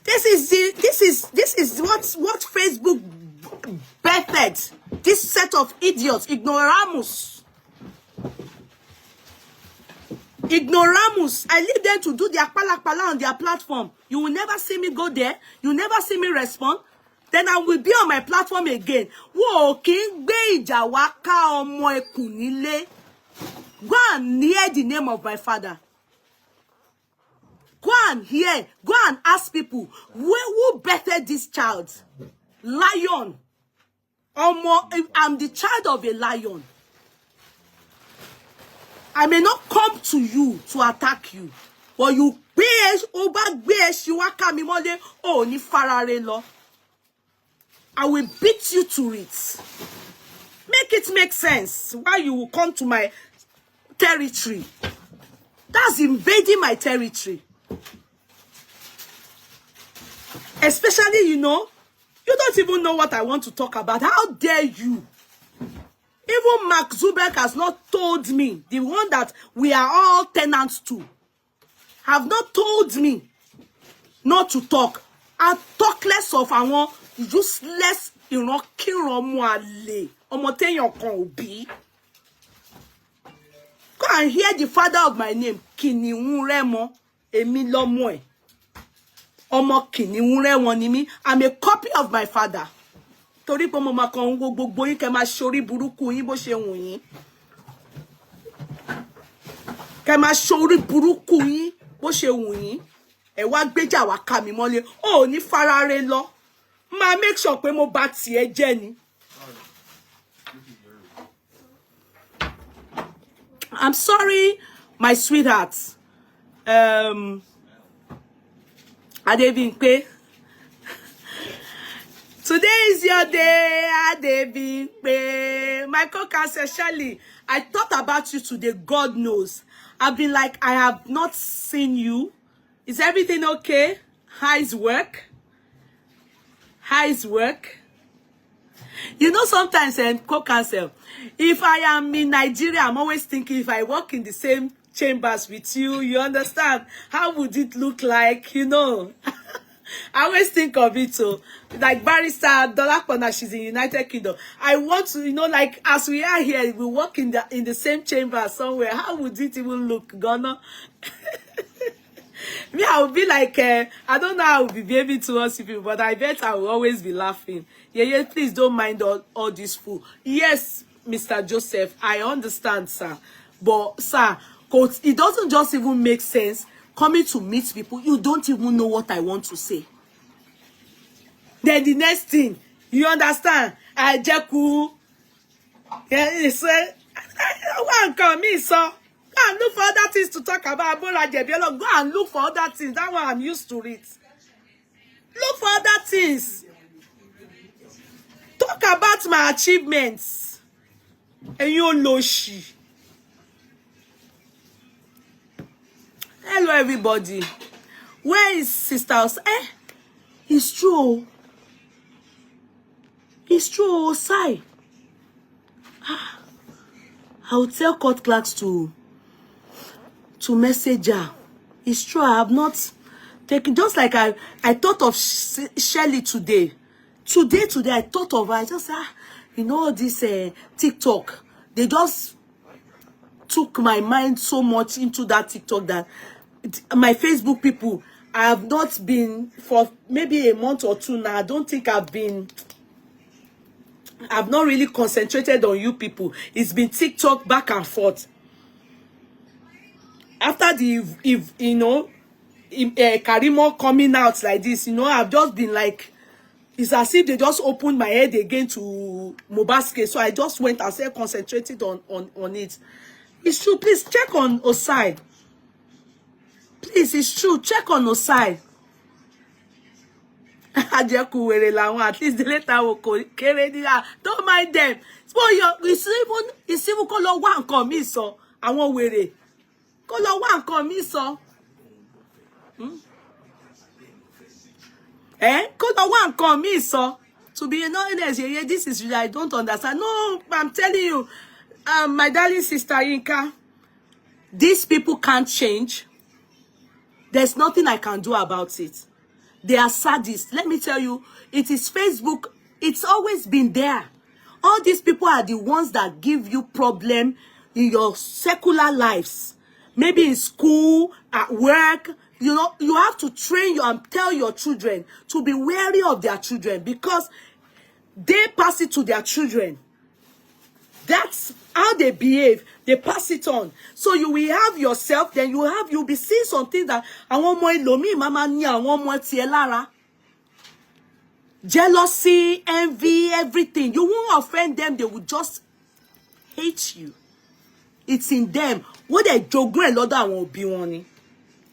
This is what Facebook birthed. This set of idiots, ignoramus. Ignoramus. I leave them to do their pala on their platform. You will never see me go there. You will never see me respond. Then I will be on my platform again. Wo king gbé ìjà wá ká ọmọ ẹkùn nílé. Go and hear the name of my father. Go and hear. Go and ask people who birthed this child. Lion. I'm the child of a lion. I may not come to you to attack you, but you I will beat you to it. Make it make sense why you will come to my territory. That's invading my territory. Especially, you don't even know what I want to talk about. How dare you? Even Mark Zuckerberg has not told me, the one that we are all tenants to, have not told me not to talk. I talk less of àwọn useless Go and hear the father of my name, Kiniun Remo, Emi Lomo e. Ọmọ Kiniun Remo ni mi. I'm a copy of my father. Torí pé mo ma kan gbogbo yín kẹ́ máa ṣorí burúkú yín bó ṣe wù yín. Kẹ́ máa ṣorí burúkú yín bó ṣe wù yín. Ẹ wá gbéjà wá ká mi mọ́lé. Ó ní farare lọ. Ma make sure pé mo bá tiẹ̀ jẹ́ ni. I'm sorry, my sweetheart. Adebimpe. Today is your day, Adebimpe. My co-cancer Shirley, I thought about you today. God knows. I've been like, I have not seen you. Is everything okay? How is work? How is work? You know, sometimes in co-cancer, if I am in Nigeria, I'm always thinking if I work in the same chambers with you, you understand? How would it look like? You know, I always think of it. So, like Barrister Dolakona, she's in United Kingdom. I want to, you know, like as we are here, we work in the same chamber somewhere. How would it even look, Ghana? Me, I will be like, I don't know how I will be behaving towards people, but I bet I will always be laughing. Yeah, please don't mind all this fool. Yes, Mr. Joseph, I understand, sir. But, sir, it doesn't just even make sense coming to meet people. You don't even know what I want to say. Then the next thing, you understand? I just cool. Yeah, it's I come in, sir. Go and look for other things to talk about. Go and look for other things. That one I'm used to it. Look for other things. Talk about my achievements. And you know she. Hello, everybody. Where is Sister? It's true. It's true, Sai. I will tell court clerks to message her. It's true, I have not taken, just like I thought of Shirley today. Today, I thought of her. I just, you know, this TikTok, they just took my mind so much into that TikTok that my Facebook people, I have not been, for maybe a month or two now, I don't think I've not really concentrated on you people. It's been TikTok back and forth. After the, you know, Karimo coming out like this, you know, I've just been like, it's as if they just opened my head again to Mobaske. So I just went and said concentrated on it. It's true. Please check on Osai. Please, it's true. Check on Osai. At least the letter will carry. Don't mind them. It's even called one come so I won't wear Kolo wa nkan mi sọ. Kolo wa nkan mi sọ. To be honest, this is really, I don't understand. No, I'm telling you, my darling sister Yinka, these people can't change. There's nothing I can do about it. They are sadists. Let me tell you, it is Facebook. It's always been there. All these people are the ones that give you problem in your secular lives. Maybe in school, at work, you know, you have to train you and tell your children to be wary of their children because they pass it to their children. That's how they behave. They pass it on. So you will have yourself, then you'll be seeing something that I want more lomi, mama ni, I want more tielara. Jealousy, envy, everything. You won't offend them, they will just hate you. It's in them. What they jogun a lot of won't be one.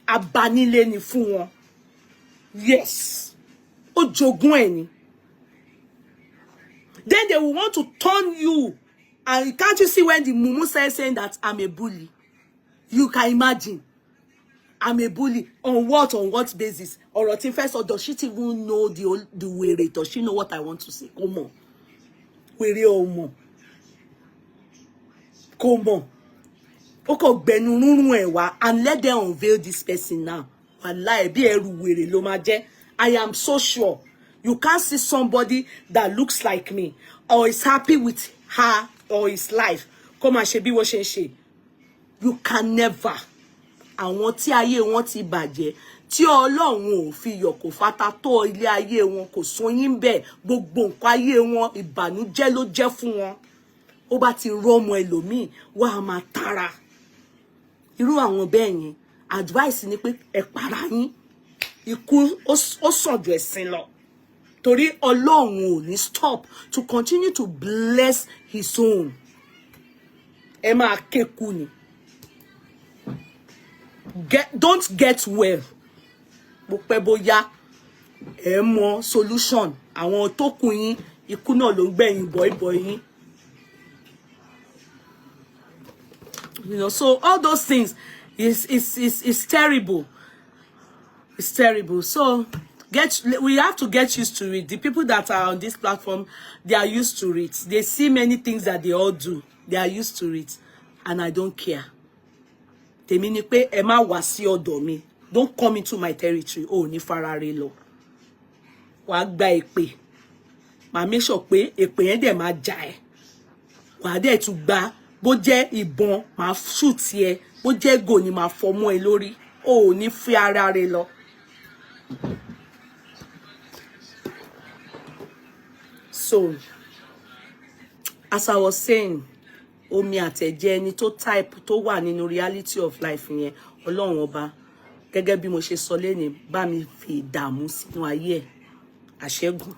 Abanile ni fún wọn. Yes. O jogun eni. Then they will want to turn you. And can't you see when the mumu says saying that I'm a bully? You can imagine. I'm a bully. On what? On what basis? Or first, or does she even know the way? Does she know what I want to say? Come on. Come on. And let them unveil this person now. I am so sure you can't see somebody that looks like me or is happy with her or his life. Come and be what she. You can never. And what ayé wọn ti bàjẹ́ tí Ọlọ́run ò fi yọ̀ kò fata tó ilé ayé wọn kò sóyin bẹ́ẹ̀ gbogbo nǹkan ayé wọn ìbànújẹ́ ló jẹ́ fún wọn. Ó bá ti rọ́mọ ẹlòmíì wá máa tara. Irú àwọn bẹ́ẹ̀ yẹn advice ni pé ẹ para yín ikú ó sàn ju ẹ̀sìn lọ. torí Ọlọ́run ò ní stop to continue to bless his own. Ẹ máa kéku ni. Don't get well. Bó pẹ́ bóyá ẹ mọ solution. Àwọn tó kù yín ikú náà ló ń gbẹ̀yìn boy yín. You know, so all those things is terrible. It's terrible. So we have to get used to it. The people that are on this platform, they are used to it. They see many things that they all do. They are used to it. And I don't care. Tèmi ni pé ẹ má wá sí ọ̀dọ̀ mi. Don't come into my territory. Oh, ní farare lọ. Wàá gba èpè. Màá make sure pé èpè yẹn dẹ̀ máa jà ẹ́. Wàá dẹ̀ tún gba bó jẹ́ ìbọn máa shoot ẹ. Bó jẹ́ gò ni máa fọ́ mọ́ ẹ lórí. Oh, ní fi ara rẹ lọ. So, as I was saying, omi àtẹ̀jẹ́ ẹni tó type tó wà nínú reality of life yẹn, Ọlọ́run ọba, gẹ́gẹ́ bí mo ṣe sọ lẹ́ni, bá mi fi ìdààmú sínú ayé ẹ̀, àṣẹ́gun,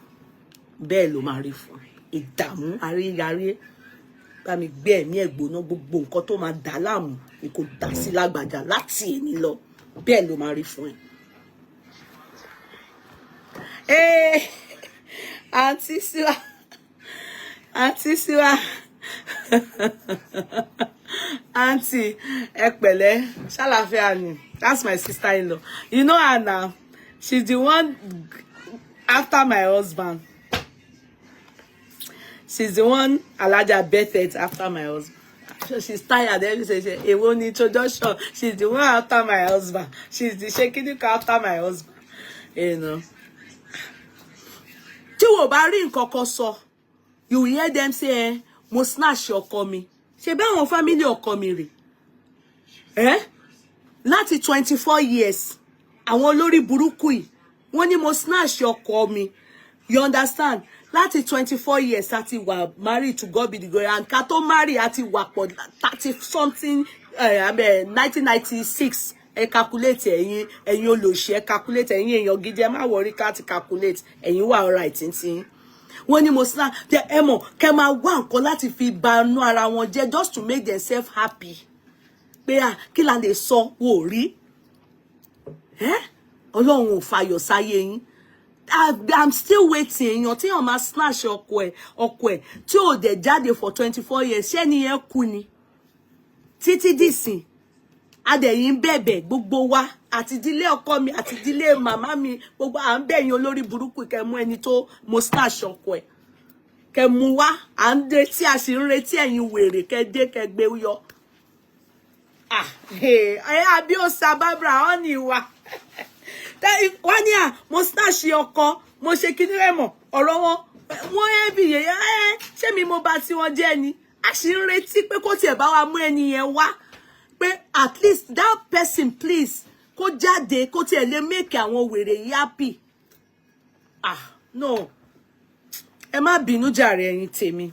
bẹ́ẹ̀ ló máa rí fún ìdààmú àríyárí, bá mi gbé ẹ̀mí ẹ̀gbóná gbogbo nǹkan tó máa dà láàmú ni kò dà sí lágbàjá láti èní lọ, bẹ́ẹ̀ ló máa rí fún ẹ. Auntie Siwa. Auntie, ẹ pẹ̀lẹ́, ṣàlàáfíà ni. That's my sister-in-law. You know her now. She's the one after my husband. She's the one Alaja birthed after my husband. So she's tired. Every say she won't introduction. She's the one after my husband. She's the shaking after my husband. You know. Tí wò bá rí nǹkan kan sọ, you will hear them say, mo snatch ọkọ mi. Ṣé bá àwọn family ọkọ mi rè? Láti 24 years, àwọn olórí burúkú yìí, wọ́n ní mo snatch ọkọ mi. You understand? Láti 24 years, àti wà married to God be the glory. And ká tó marry àti wà pọ̀ 30 something, 1996. Ẹ calculate ẹ̀yin olóṣì, ẹ calculate ẹ̀yin èèyàn gidi, ẹ má worry ká ti calculate ẹ̀yin wà alright ntin. Wọ́n ní mo sna ẹ mọ̀ kẹ́ máa wá nǹkan láti fi banú ara wọn jẹ́ just to make themselves happy. Pé kí la lè sọ wò rí? Ọlọ́run ò fayọ̀ sáyé yín. I'm still waiting. Èèyàn tí wọ́n máa snatch ọkọ ẹ̀ tí ò dẹ̀ jáde for 24 years. Ṣé ni yẹn kú ni? Títí dìsìn. Adẹ̀yìn bẹ̀bẹ̀ gbogbo wa àti ìdílé ọkọ mi àti ìdílé màmá mi gbogbo à ń bẹ̀yìn olórí burúkú kẹ́ mú ẹni tó mo snatch ọkọ ẹ̀. Kẹ́ mú wá à ń retí a sì ń retí ẹ̀yin wèrè kẹ́ dé kẹ́ gbé yọ. Abiosa Barbara on ni wa. Wọ́n ní mo snatch ọkọ mo ṣe kíní rẹ̀ mọ̀ ọ̀rọ̀ wọn ẹbí yẹn ṣé mi mo bá tí wọ́n jẹ́ ni a sì ń retí pé kó tiẹ̀ bá wa mú ẹni yẹn wá. Pé at least that person please kó jáde kó tiẹ̀ lè make àwọn wèrè yìí happy. No. Ẹ má bínú jàre ẹ̀yin tèmi.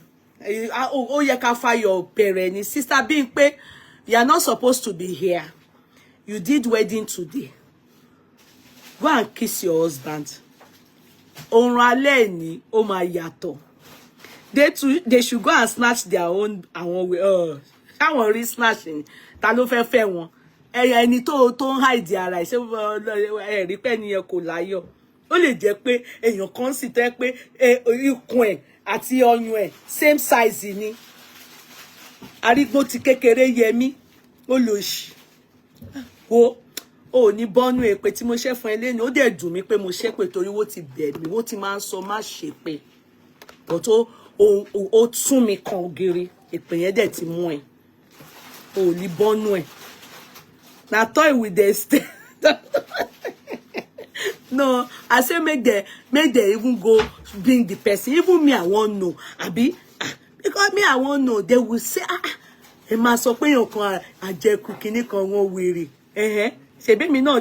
Ó yẹ ká fayọ̀ bẹ̀rẹ̀ ni. Sister Bímpé, you are not supposed to be here. You did wedding today. Go and kiss your husband. Orun alẹ́ ni ó máa yàtọ̀. They should go and snatch their own àwọn àwọn rí snatching. Ta ló fẹ́ fẹ́ wọn? Ẹni tó ń hide ara ẹ̀ ṣé rí pé ẹniyẹn kò láyọ̀. Ó lè jẹ́ pé èèyàn kan sì tẹ́ pé ikùn ẹ̀ àti ọyàn ẹ̀ same size ni. Arígbó ti kékeré yẹmí ó lò ṣì. Wo ò ní bọ́nú èpè tí mo ṣe fún ẹ lẹ́nu. Ó dẹ̀ dùn mí pé mo ṣe pé torí wọ́n ti bẹ̀ mí. Wọ́n ti máa ń sọ má ṣe pé. But ó tún mi kan ògiri. Èpè yẹn dẹ̀ ti mú ẹ. Oh, libonu e. Na toy with the stay. No, I say make they even go bring the person. Even me, I won't know. Abi, because me, I won't know. They will say, ẹ máa sọ pé èèyàn kan àjẹkù kíní kan wọ́n wèrè. Ṣebí mi náà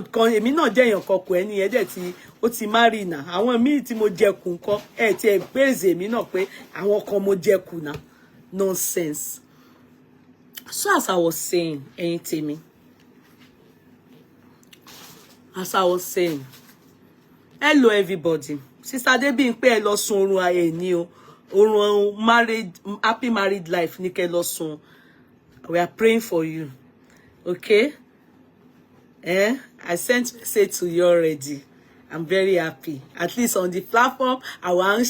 jẹ́ èèyàn kan kò ẹni ẹ̀dẹ̀ tí ó ti marry na. Àwọn míì tí mo jẹkù ńkọ́ ẹ ti ẹ praise mi náà pé àwọn kan mo jẹkù na. Nonsense. So as I was saying, ẹ̀yin tèmi. As I was saying, hello everybody. Sister Adebimpe ẹ lọ sùn orun ayé ni o. Orun married, happy married life ní kẹ́ lọ sùn. We are praying for you. Okay? I sent message to you already. I'm very happy. At least on the platform, I'm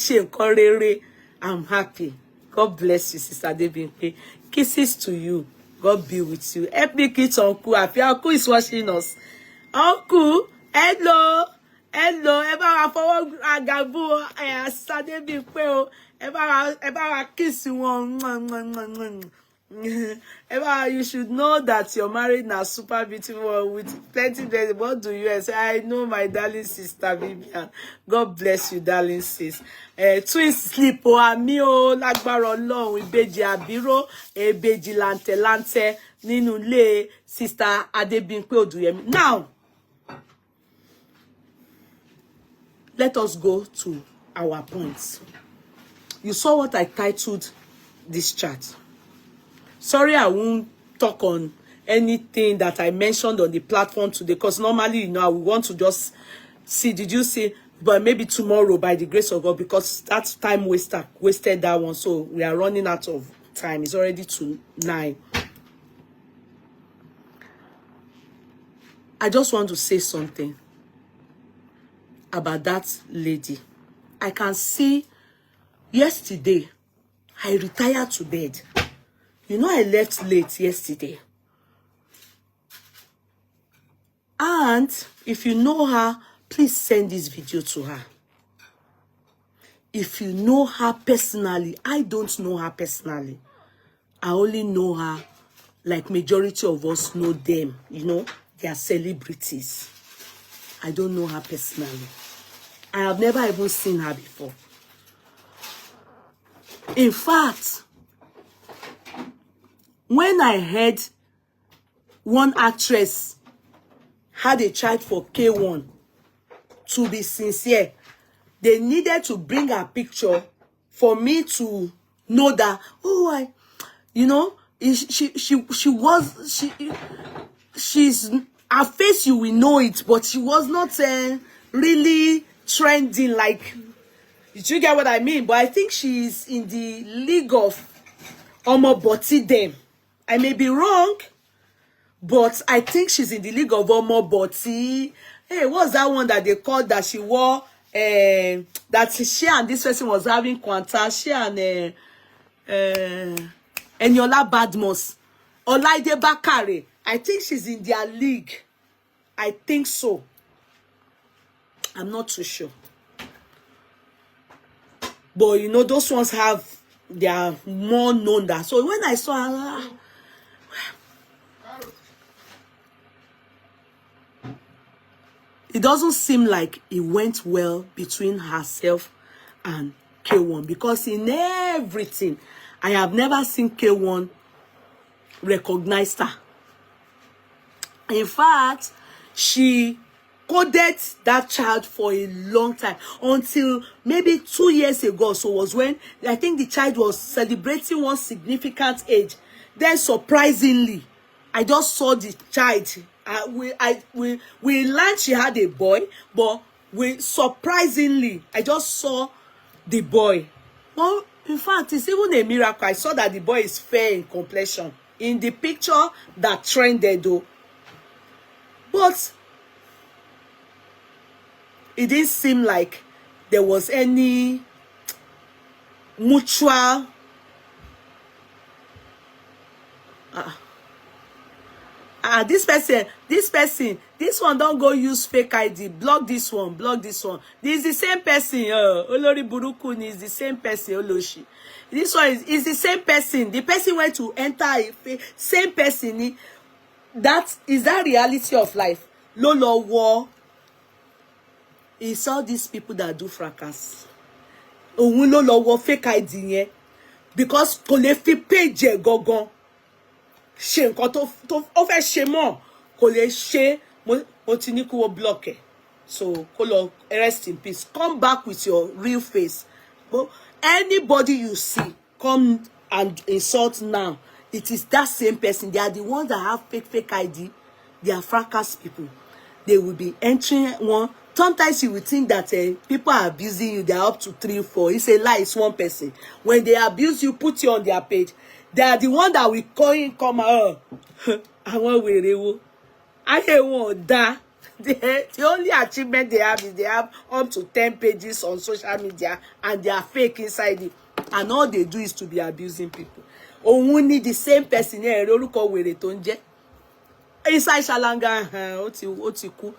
happy. God bless you, Sister Adebimpe. Kisses to you. God be with you. Help me kiss Uncle. Happy Uncle is watching us. Uncle, hello. Hello. Ẹ bá wa fọwọ́ àgàbù Sister Adebimpe o. Ẹ bá wa kiss wọn. You should know that you're married now, super beautiful with plenty blessings. What do you say? I know, my darling sister Vivian. God bless you, darling sis. Twins sleep o ami o lágbára Ọlọ́run ìbejì àbíró ìbejì lante nínú ilé Sister Adebimpe Oduyemi. Now, let us go to our points. You saw what I titled this chat. Sorry, I won't talk on anything that I mentioned on the platform today, because normally, I would want to just see, did you see? But maybe tomorrow, by the grace of God, because that's time wasted that one. So we are running out of time. It's already 9. I just want to say something about that lady. I can see yesterday, I retired to bed. I left late yesterday. And if you know her, please send this video to her. If you know her personally, I don't know her personally. I only know her like majority of us know them. They are celebrities. I don't know her personally. I have never even seen her before. In fact, when I heard one actress had a child for K1, to be sincere, they needed to bring her picture for me to know that, she's her face, you will know it, but she was not really trending, like, you get what I mean? But I think she's in the league of Omoboti them. I may be wrong, but I think she's in the league of Omoboti. Hey, what's that one that they called that she wore? That she and this person was having quanta. She and Eniola Bhadmus. Olaide Bakare. I think she's in their league. I think so. I'm not too sure. But those ones they are more known that. So when I saw her, it doesn't seem like it went well between herself and K1, because in everything, I have never seen K1 recognize her. In fact, she coded that child for a long time, until maybe 2 years ago. So was when I think the child was celebrating one significant age. Then surprisingly, I just saw the child. We learned she had a boy, but surprisingly, I just saw the boy. Well, in fact, it's even a miracle. I saw that the boy is fair in complexion in the picture that trended though. But it didn't seem like there was any mutual this one don't go use fake ID. Block this one. This is the same person. Olori Burukun is the same person. Oloshi. This one is the same person. The person went to enter a same person. That is that reality of life. Lolo war. He saw these people that do fracas. Òun ló lọ wọ fake ID yẹn, because kò lè fi page ẹ̀ gangan ṣe nǹkan tó ó fẹ́ ṣe mọ́, kò lè ṣe. Mo ti ní kó wo block ẹ̀. So kó lọ rest in peace. Come back with your real face. But anybody you see come and insult now, it is that same person. They are the ones that have fake ID. They are fracas people. They will be entering one, Sometimes you will think that people are abusing you. They are up to 3, 4. It's a lie. It's one person. When they abuse you, put you on their page. They are the one that will call in, come out. I want werewo. I want that. The only achievement they have is they have up to 10 pages on social media and they are fake inside it. And all they do is to be abusing people. Only the same person here. Inside Shalanga, cool.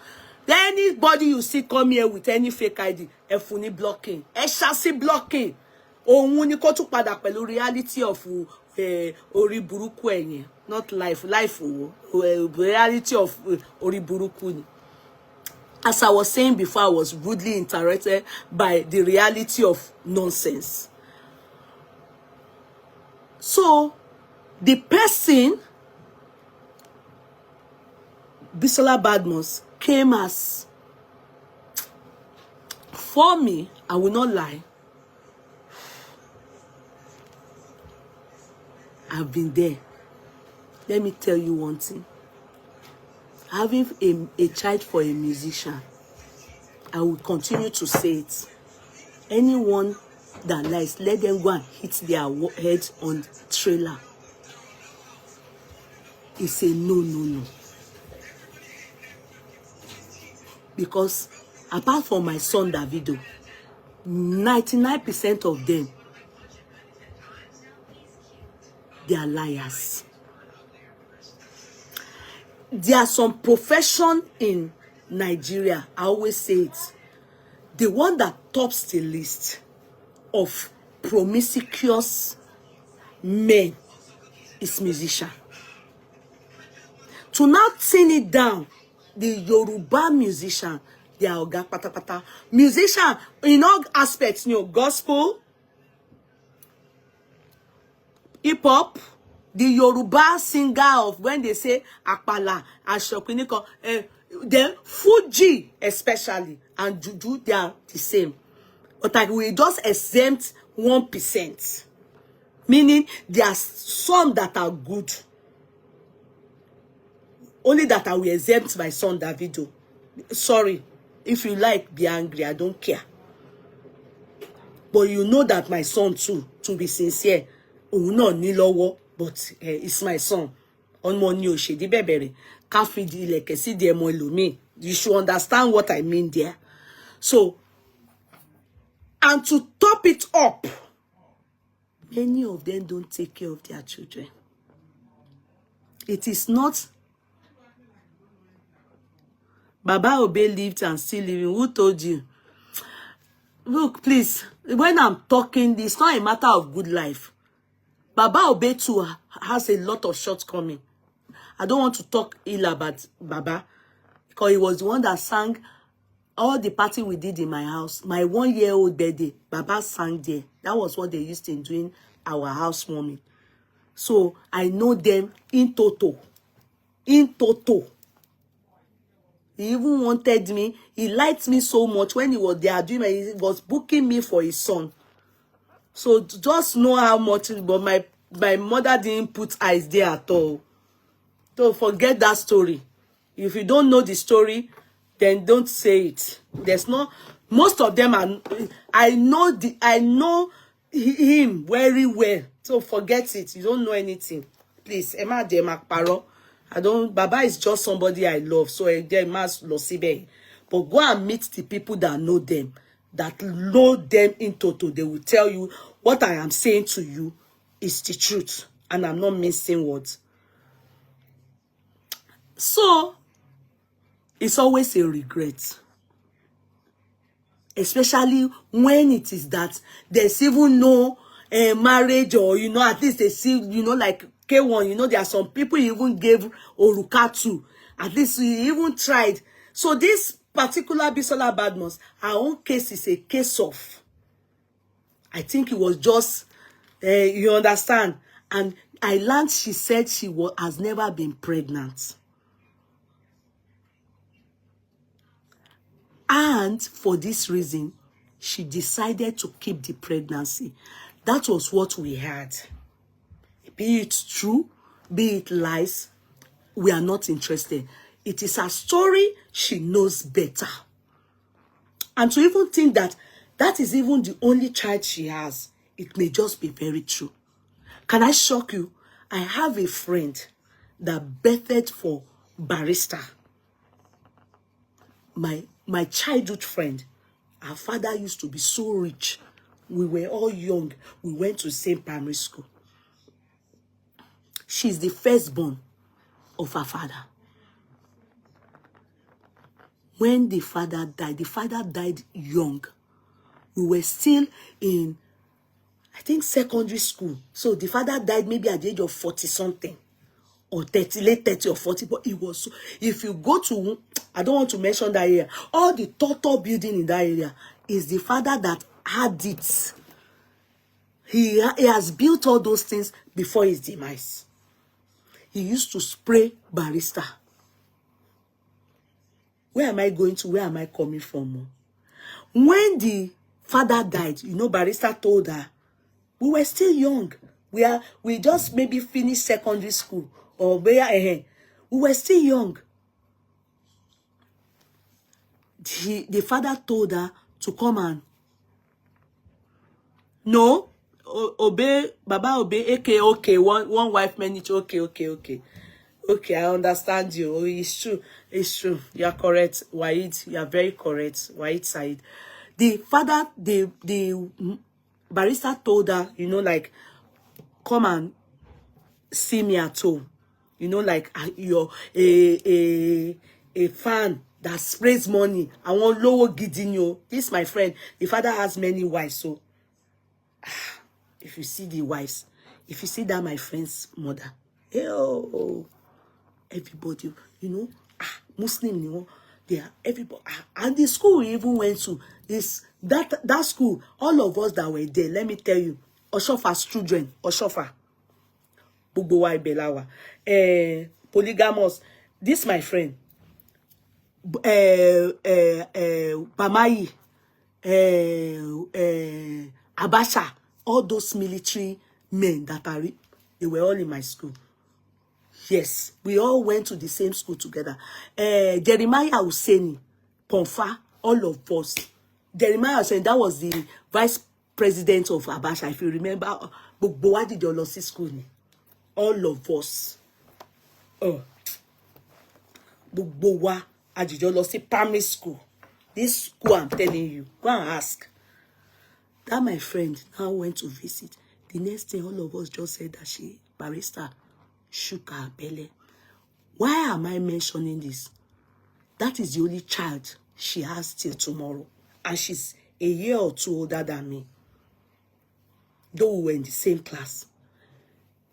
Then anybody you see come here with any fake ID, efuni blocking, chassis blocking. Ohun ni kó tún padà pẹ̀lú reality of orí burúkú ẹ̀yẹn, not life reality of orí burúkú ni. As I was saying before, I was rudely interrupted by the reality of nonsense. So the person, Bisola Bhadmus, came as, for me, I will not lie, I've been there. Let me tell you one thing. Having a child for a musician, I will continue to say it. Anyone that lies, let them go and hit their heads on trailer. It's a no. Because apart from my son Davido, 99% of them, they are liars. There are some profession in Nigeria, I always say it, the one that tops the list of promiscuous men is musician. To now thin it down, the Yoruba musician, they are oga patapata. Musician in all aspects, gospel, hip hop, the Yoruba singer of when they say Akpala, Ashokuniko, then Fuji especially, and Juju, they are the same. But I will just exempt 1%. Meaning there are some that are good. Only that I will exempt my son Davido. Sorry. If you like, be angry. I don't care. But you know that my son too, to be sincere, but it's my son. You should understand what I mean there. So, and to top it up, many of them don't take care of their children. It is not Baba Obe lived and still living. Who told you? Look, please, when I'm talking, it's not a matter of good life. Baba Obe too has a lot of shortcomings. I don't want to talk ill about Baba, because he was the one that sang all the party we did in my house. My 1-year-old birthday, Baba sang there. That was what they used in doing our housewarming. So I know them in total. In total. He even wanted me. He liked me so much when he was there doing he was booking me for his son. So just know how much, but my mother didn't put eyes there at all. So forget that story. If you don't know the story, then don't say it. There's no, most of them are, I know him very well. So forget it. You don't know anything. Please, Emma de Makparo. Baba is just somebody I love. So they must losibe. But go and meet the people that know them, that know them in total. They will tell you what I am saying to you is the truth. And I'm not missing words. So, it's always a regret. Especially when it is that there's even no marriage, or, at least they see, like K1, there are some people he even gave Oruka to. At least he even tried. So this particular Bisola Bhadmus, our own case is a case of, I think it was just, you understand. And I learned she said she has never been pregnant. And for this reason, she decided to keep the pregnancy. That was what we had. Be it true, be it lies, we are not interested. It is her story. She knows better. And to even think that that is even the only child she has, it may just be very true. Can I shock you? I have a friend that betted for barrister. My childhood friend, her father used to be so rich. We were all young. We went to the same primary school. She's the firstborn of her father. When the father died young. We were still in, I think, secondary school. So the father died maybe at the age of 40-something. Or 30, late 30 or 40. But it was so, if you go to, I don't want to mention that area, all the total building in that area is the father that had it. He has built all those things before his demise. He used to spray barrister. Where am I going to? Where am I coming from? When the father died, you know, barrister told her, we were still young. We just maybe finished secondary school. Or we were still young. The father told her to come and no, obey, Baba obey, okay, one wife manage, okay. Okay, I understand you. Oh, it's true. You are correct, Wahid. You are very correct, Wahid Said. The father, the barrister told her, you know, like, come and see me at home. You know, like, you're a fan that sprays money. I want lower gidin you. This, my friend, the father has many wives, so if you see the wives, if you see that my friend's mother, oh, everybody, you know, Muslim, you know, they are everybody. And the school we even went to, is that school, all of us that were there, let me tell you, Oshofa's children, Oshofa, Bugbowa Belawa, polygamous. This my friend, Bamai, Abasha, all those military men that are, they were all in my school. Yes, we all went to the same school together. Jeremiah Husseini, Ponfa, all of us. Jeremiah Husseini, that was the vice president of Abasha, if you remember. Bugbowa did your school. All of us. Bugbowa did your primary school. This school, I'm telling you, go and ask. That my friend now went to visit. The next thing, all of us just said that she, barrister, shook her belly. Why am I mentioning this? That is the only child she has till tomorrow. And she's a year or two older than me. Though we were in the same class.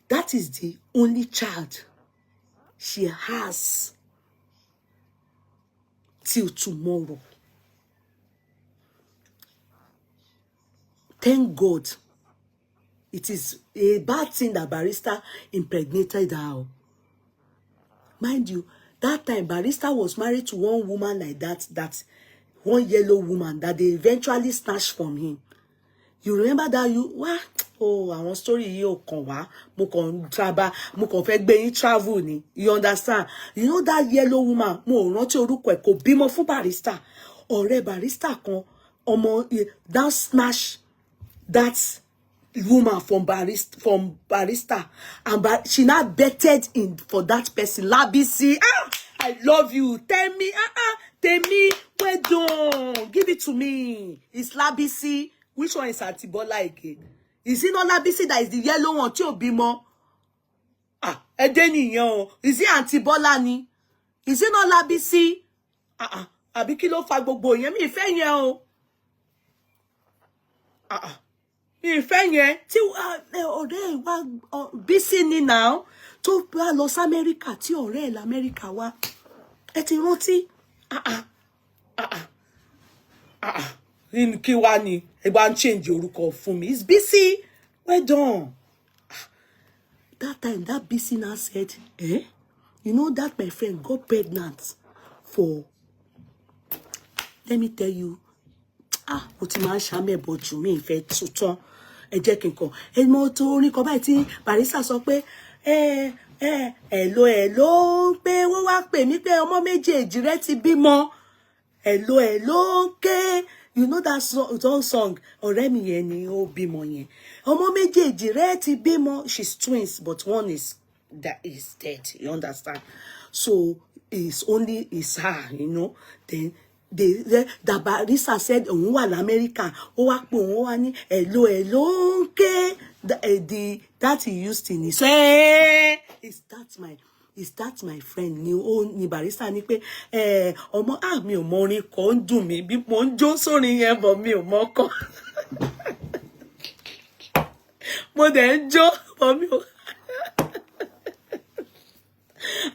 That is the only child she has till tomorrow. Thank God. It is a bad thing that barrister impregnated her. Mind you, that time barrister was married to one woman like that one yellow woman that they eventually snatched from him. You remember that what? Oh, our story here kan wa, mo kon fẹ́ gbé yín travel ni. You understand? You know that yellow woman, mo rántí orúkọ ẹ̀, kò bímọ fún barrister. Ọ̀rẹ́ barrister kan, ọmọ that snatch that woman from barrister, and she now betted in for that person. Labisi, I love you. Tell me, where don't give it to me. It's Labisi. Which one is Antibola again? Is it not Labisi that is the yellow one? Tí ò bímọ? Is it Antibola ni? Is it not Labisi? Àbí kí ló fa gbogbo yẹn? Mi fẹ́ yẹn o. Ìfẹ́ yẹn tí ọ̀rẹ́ wa Bísí ni now tó bá lọ sí Amẹ́ríkà tí ọ̀rẹ́ ẹ̀ l'Amẹ́ríkà wá. Ẹ ti rántí? Kí wá ni? Ẹ bá ń change orúkọ fún mi. It's Bísí. Well done. That time, that Bísí now said, you know that my friend got pregnant for, let me tell you, ó ti máa ń ṣàmẹ́bọ̀ jù mí ìfẹ́ tuntun. Ẹ jẹ́ kí n kọ. Mo tó orin kan báyìí tí barrister sọ pé hello pé wọ́n wá pè mí pé ọmọ méjèèjì rẹ ti bímọ. hello, hello, okay. You know that song, ọ̀rẹ́ mi yẹn ni ó bímọ yẹn. Ọmọ méjèèjì rẹ̀ ti bímọ. She's twins, but one is dead. You understand? So it's her, you know. Then the barrister said, òun wà l'America. Ó wá pé òun wá ní hello, hello, okay. That he used in his is that my friend ni barrister ní pé ọmọ mi ò mọ orin kan ń dùn mí bí mo ń jó sórin yẹn bọ̀ mi ò mọ kọ mo dẹ̀ ń jó bọ̀ mi ò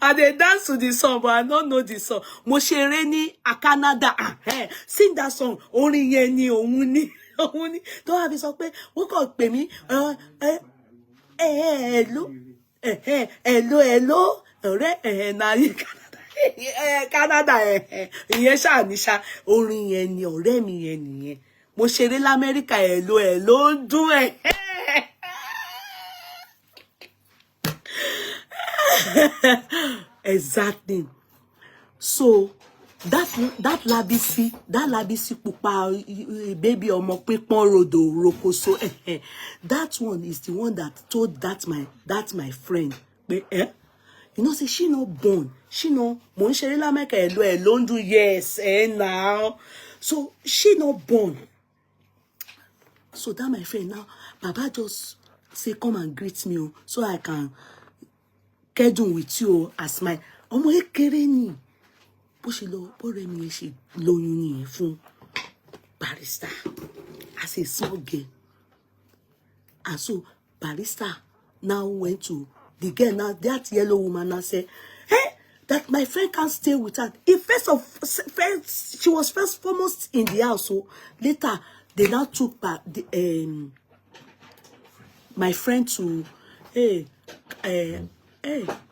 I dey dance to the song but I don't know the song. Mo ṣeré ní Canada. Sing that song. Orin yẹn ni òun ni. Tó wá fi sọ pé wọ́n kàn pè mí hello. Hello. Ọ̀rẹ́ na Canada ìyẹn ṣáà ní ṣá orin yẹn ni ọ̀rẹ́ mi yẹn nìyẹn. Mo ṣeré l'Amẹ́ríkà hello ń dún Exactly. So that labisi pupa baby ọmọ pípọ́n rodo rokoso that one is the one that told that my friend you know say she no born she no mo ń ṣeré l'Amẹ́ríkà hello ń do yes now so she no born. So that my friend now Baba just say come and greet me so I can kedun with you as my ọmọ ekere ni bó ṣe lọ bọ́rẹ̀ mi ṣe lóyún nìyẹn fún barrister as a small girl. And so barrister now went to the girl. Now that yellow woman now said, hey, that my friend can't stay with her. She was first foremost in the house. So later they now took my friend to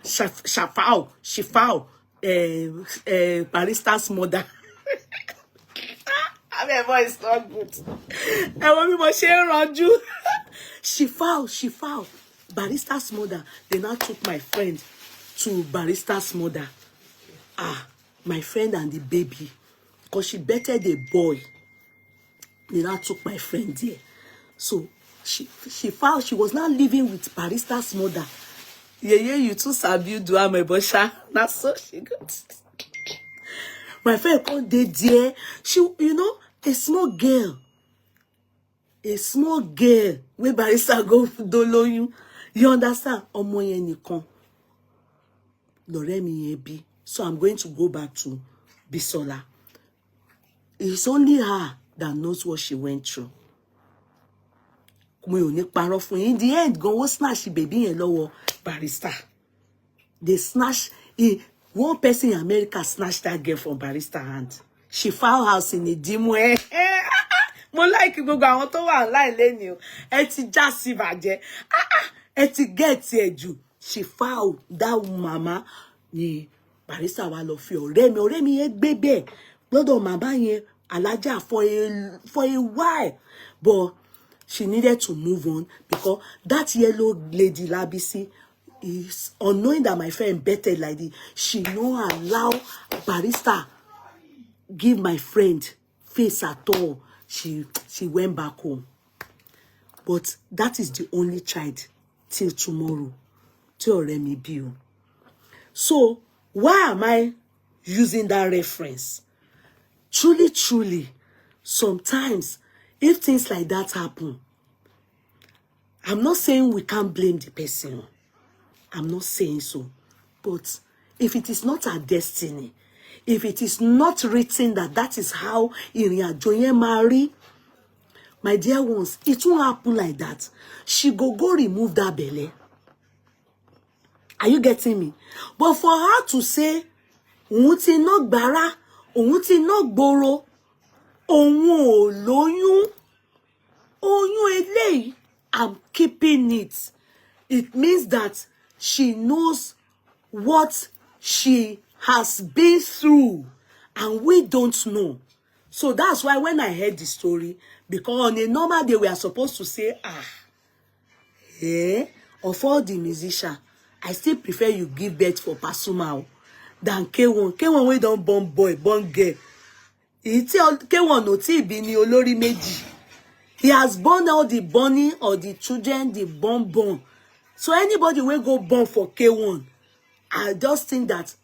Shifao, barrister's mother. I mean, voice not good. Shifao, barrister's mother. They now took my friend to barrister's mother. My friend and the baby, because she betted a boy. They now took my friend there. So she was now living with barrister's mother. Yeah, you too sabi do my bosha. That's so she got. My friend called there. She, you know, a small girl. Where barrister go dolo you. You understand? Ọmọ yẹn nìkan. Lọ̀rẹ́ mi yẹn bí. So I'm going to go back to Bisola. It's only her that knows what she went through. In the end, go snatch the baby and lower barrister. They snatch one person in America snatched that girl from barrister hand. She found house in a dim way. Mo like gbogbo àwọn tó wà online leni o. Ẹ ti já sí bàjẹ́. Ẹ ti get ẹ jù. She found that mama ni barrister wa lọ fi ọ̀rẹ́ mi yẹn gbé bẹ́ẹ̀. Lọ́dọ̀ mama yẹn alájà for a while. But she needed to move on because that yellow lady Labisi is unknowing that my friend betted like this. She no allow barrister give my friend face at all. She went back home. But that is the only child till tomorrow. Till Remi Bio. So why am I using that reference? Truly, sometimes if things like that happen, I'm not saying we can't blame the person. I'm not saying so. But if it is not our destiny, if it is not written that is how ìrìn-àjò yẹn máa rí, my dear ones, it won't happen like that. She go remove that belly. Are you getting me? But for her to say, òun ti ná gbàrà, òun ti ná gbòòrò, òun ò lóyún, oyún eléyìí, I'm keeping it. It means that she knows what she has been through and we don't know. So that's why when I heard the story, because on a normal day we are supposed to say, of all the musicians, I still prefer you give birth for Pasuma than K1. K1 we don't born boy, born girl. K1 ò tí bí ní olórí méjì. He has born all the bunny or the children, the born. So anybody will go born for K1, I just think that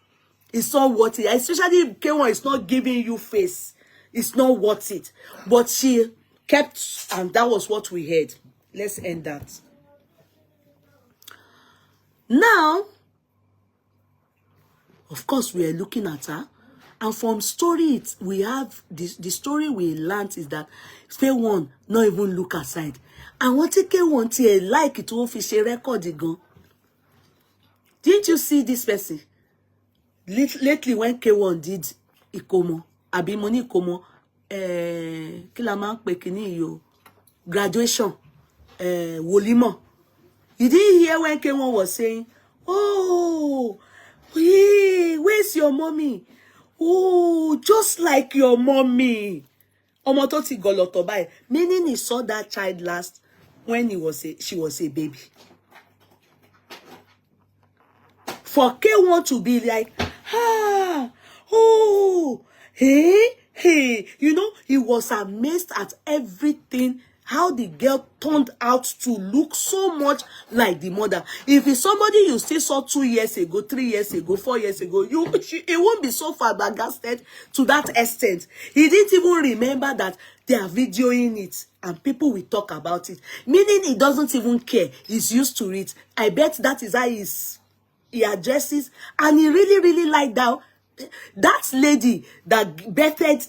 it's not worth it. Especially if K1 is not giving you face. It's not worth it. But she kept, and that was what we heard. Let's end that. Now, of course, we are looking at her. And from story, we have the story we learned is that K1 not even look aside. And what K1 ti like it to fish a record again. Didn't you see this person? Lately when K1 did Ikomo, Abimoni Ikomo, graduation, Wolimo. You didn't hear when K1 was saying, oh, hey, where's your mommy? Oh, just like your mommy. Omototi goloto bai. Meaning he saw that child last when she was a baby. For K1 to be like, hey, you know, he was amazed at everything, how the girl turned out to look so much like the mother. If it's somebody you still saw 2 years ago, 3 years ago, 4 years ago, it won't be so flabbergasted to that extent. He didn't even remember that they are videoing it and people will talk about it. Meaning he doesn't even care. He's used to it. I bet that is how he addresses, and he really liked that lady that betted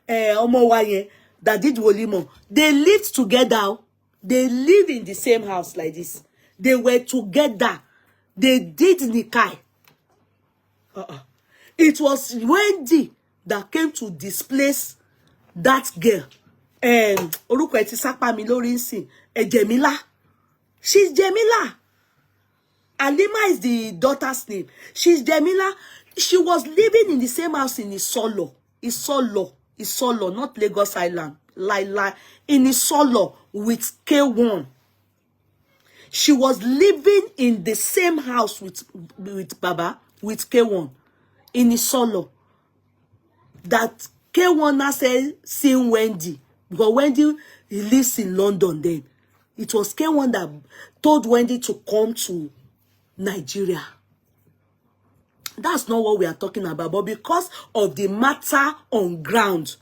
Omowaye that did Wolimo. They lived together. They live in the same house like this. They were together. They did Nikai. It was Wendy that came to displace that girl. Orúkọ ẹ̀ ti sápá mi lórí nsìn. Jemila. She's Jemila. Alima is the daughter's name. She's Jemila. She was living in the same house in Isolo, not Lagos Island. In Isolo with K1. She was living in the same house with Baba, with K1. In Isolo. That K1 now said, seeing Wendy. Because Wendy lives in London then. It was K1 that told Wendy to come to Nigeria. That's not what we are talking about. But because of the matter on ground,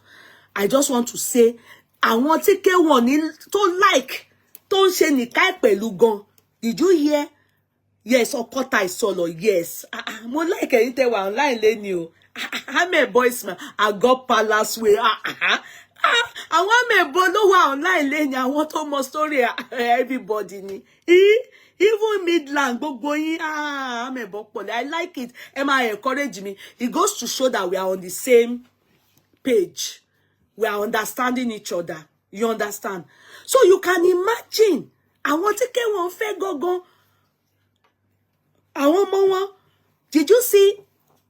I just want to say, I want to K1 to like, don't say Nikai pẹ̀lú gan. Did you hear? Yes, Okota is solo. Yes. Mo like it online leni o. I'm a boys man. I got palace way. I want me bono online leni. I want almost story everybody ni. Even Midland, going, I'm a bokpole. I like it. Emma encourage me. It goes to show that we are on the same page. We are understanding each other. You understand? So you can imagine. I want to get one fair go. I want more. Did you see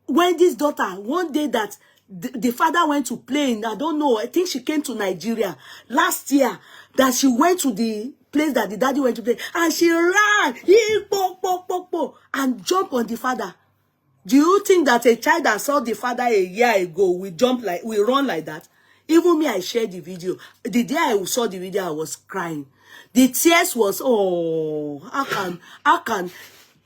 Wendy's daughter one day that the father went to play in, I don't know, I think she came to Nigeria last year, that she went to the place that the daddy went to play, and she ran, and jumped on the father. Do you think that a child that saw the father a year ago will run like that? Even me, I shared the video. The day I saw the video, I was crying. The tears was, oh, how can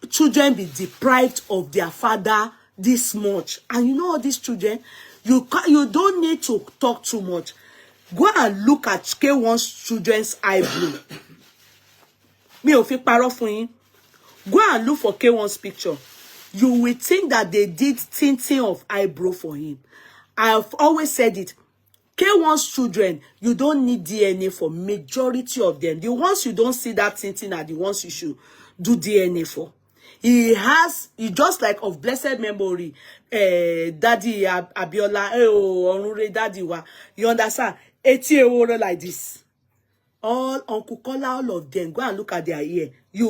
children be deprived of their father this much? And you know all these children, you don't need to talk too much. Go and look at K1's children's eyebrow. Me ò fi parọ́ fún yín. Go and look for K1's picture. You will think that they did tinting of eyebrow for him. I've always said it. K1's children, you don't need DNA for majority of them. The ones you don't see that tinting are the ones you should do DNA for. He just like of blessed memory, Daddy Abiola, Onure Daddy wa. You understand? Like this. All Uncle Kola, all of them. Go and look at their ear.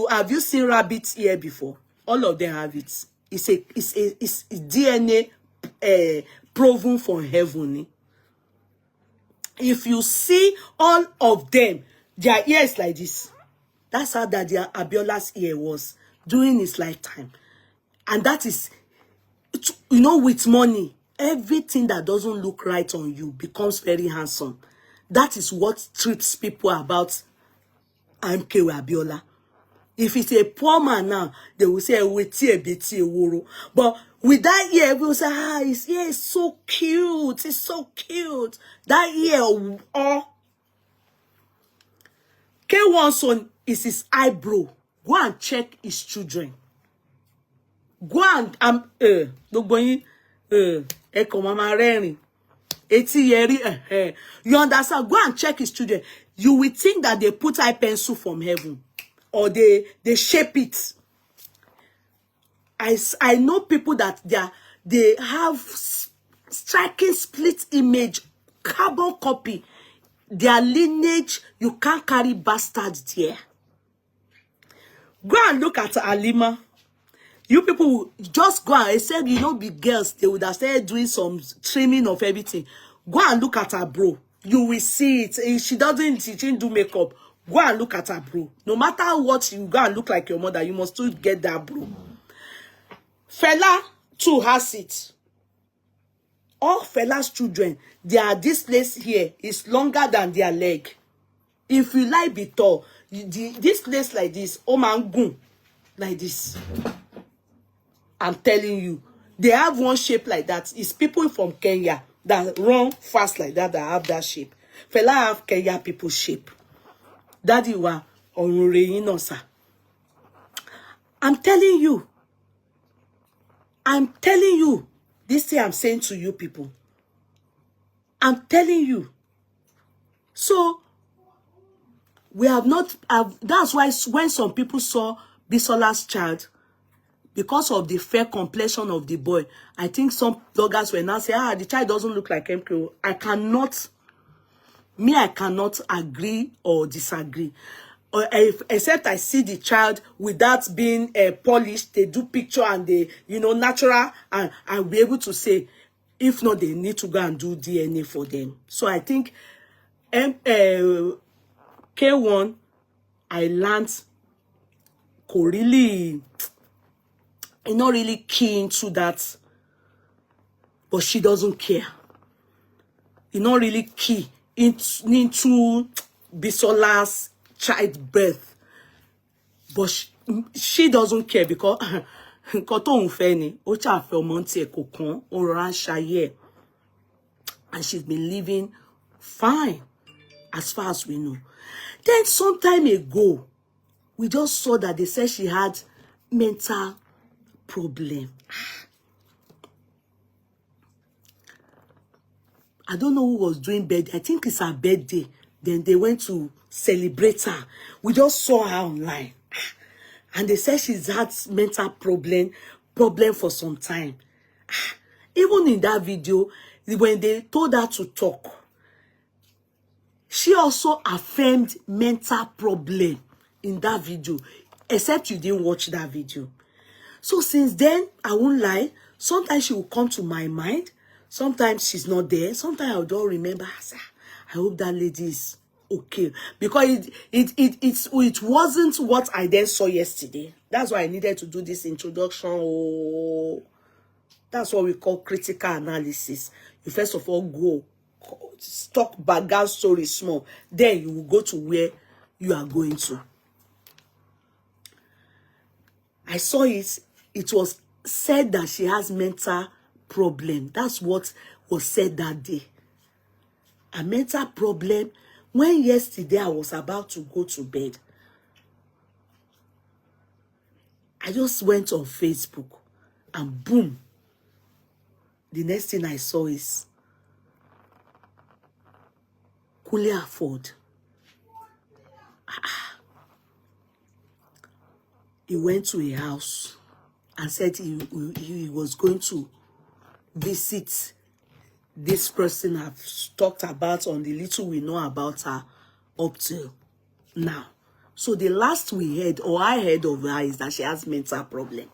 Have you seen rabbit's ear before? All of them have it. It's DNA proven from heaven. If you see all of them, their ears like this. That's how Daddy Abiola's ear was during his lifetime. And that is, you know, with money. Everything that doesn't look right on you becomes very handsome. That is what trips people about MK Abiola. If it's a poor man now, they will say, but with that ear, we will say, ah, his ear is so cute. It's so cute. That ear, oh. K1's son is his eyebrow. Go and check his children. Go and, you understand? Go and check his children. You will think that they put eye pencil from heaven. Or they shape it. I know people that they have striking split image, carbon copy. Their lineage, you can't carry bastards there. Go and look at Alima. You people just go and except you know big girls, they would have started doing some trimming of everything. Go and look at her bro. You will see it. If she didn't do makeup. Go and look at her bro. No matter what, you go and look like your mother, you must still get that bro. Fela too has it. All Fela's children, this place here is longer than their leg. If you like be tall, this place like this, oh man, goon, like this. I'm telling you, they have one shape like that. It's people from Kenya that run fast like that have that shape. Fela have Kenya people shape. Daddy wa onure sir. I'm telling you. This thing I'm saying to you people. I'm telling you. So, we have not, that's why when some people saw Bisola's child, because of the fair complexion of the boy, I think some bloggers were now saying, the child doesn't look like MKO. I cannot agree or disagree. Except I see the child without being polished, they do picture and they, natural, and I'll be able to say, if not, they need to go and do DNA for them. So I think K1, I learned, really, not really keen to that, but she doesn't care. Not really key into Bisola's childbirth, but she doesn't care because and she's been living fine as far as we know. Then some time ago, we just saw that they said she had mental problem. I don't know who was doing birthday. I think it's her birthday. Then they went to celebrate her. We just saw her online. And they said she's had mental problem for some time. Even in that video, when they told her to talk, she also affirmed mental problem in that video. Except you didn't watch that video. So since then, I won't lie, sometimes she will come to my mind. Sometimes she's not there. Sometimes I don't remember. I hope that lady is okay. Because it wasn't what I then saw yesterday. That's why I needed to do this introduction. Oh, that's what we call critical analysis. You first of all go, talk background story small. Then you will go to where you are going to. I saw it. It was said that she has mental problem. That's what was said that day. A mental problem. When yesterday I was about to go to bed, I just went on Facebook and boom, the next thing I saw is Kunle Afod. He went to a house and said he was going to visit this person I've talked about on the little we know about her up till now. So the last we heard, or I heard of her, is that she has mental problem.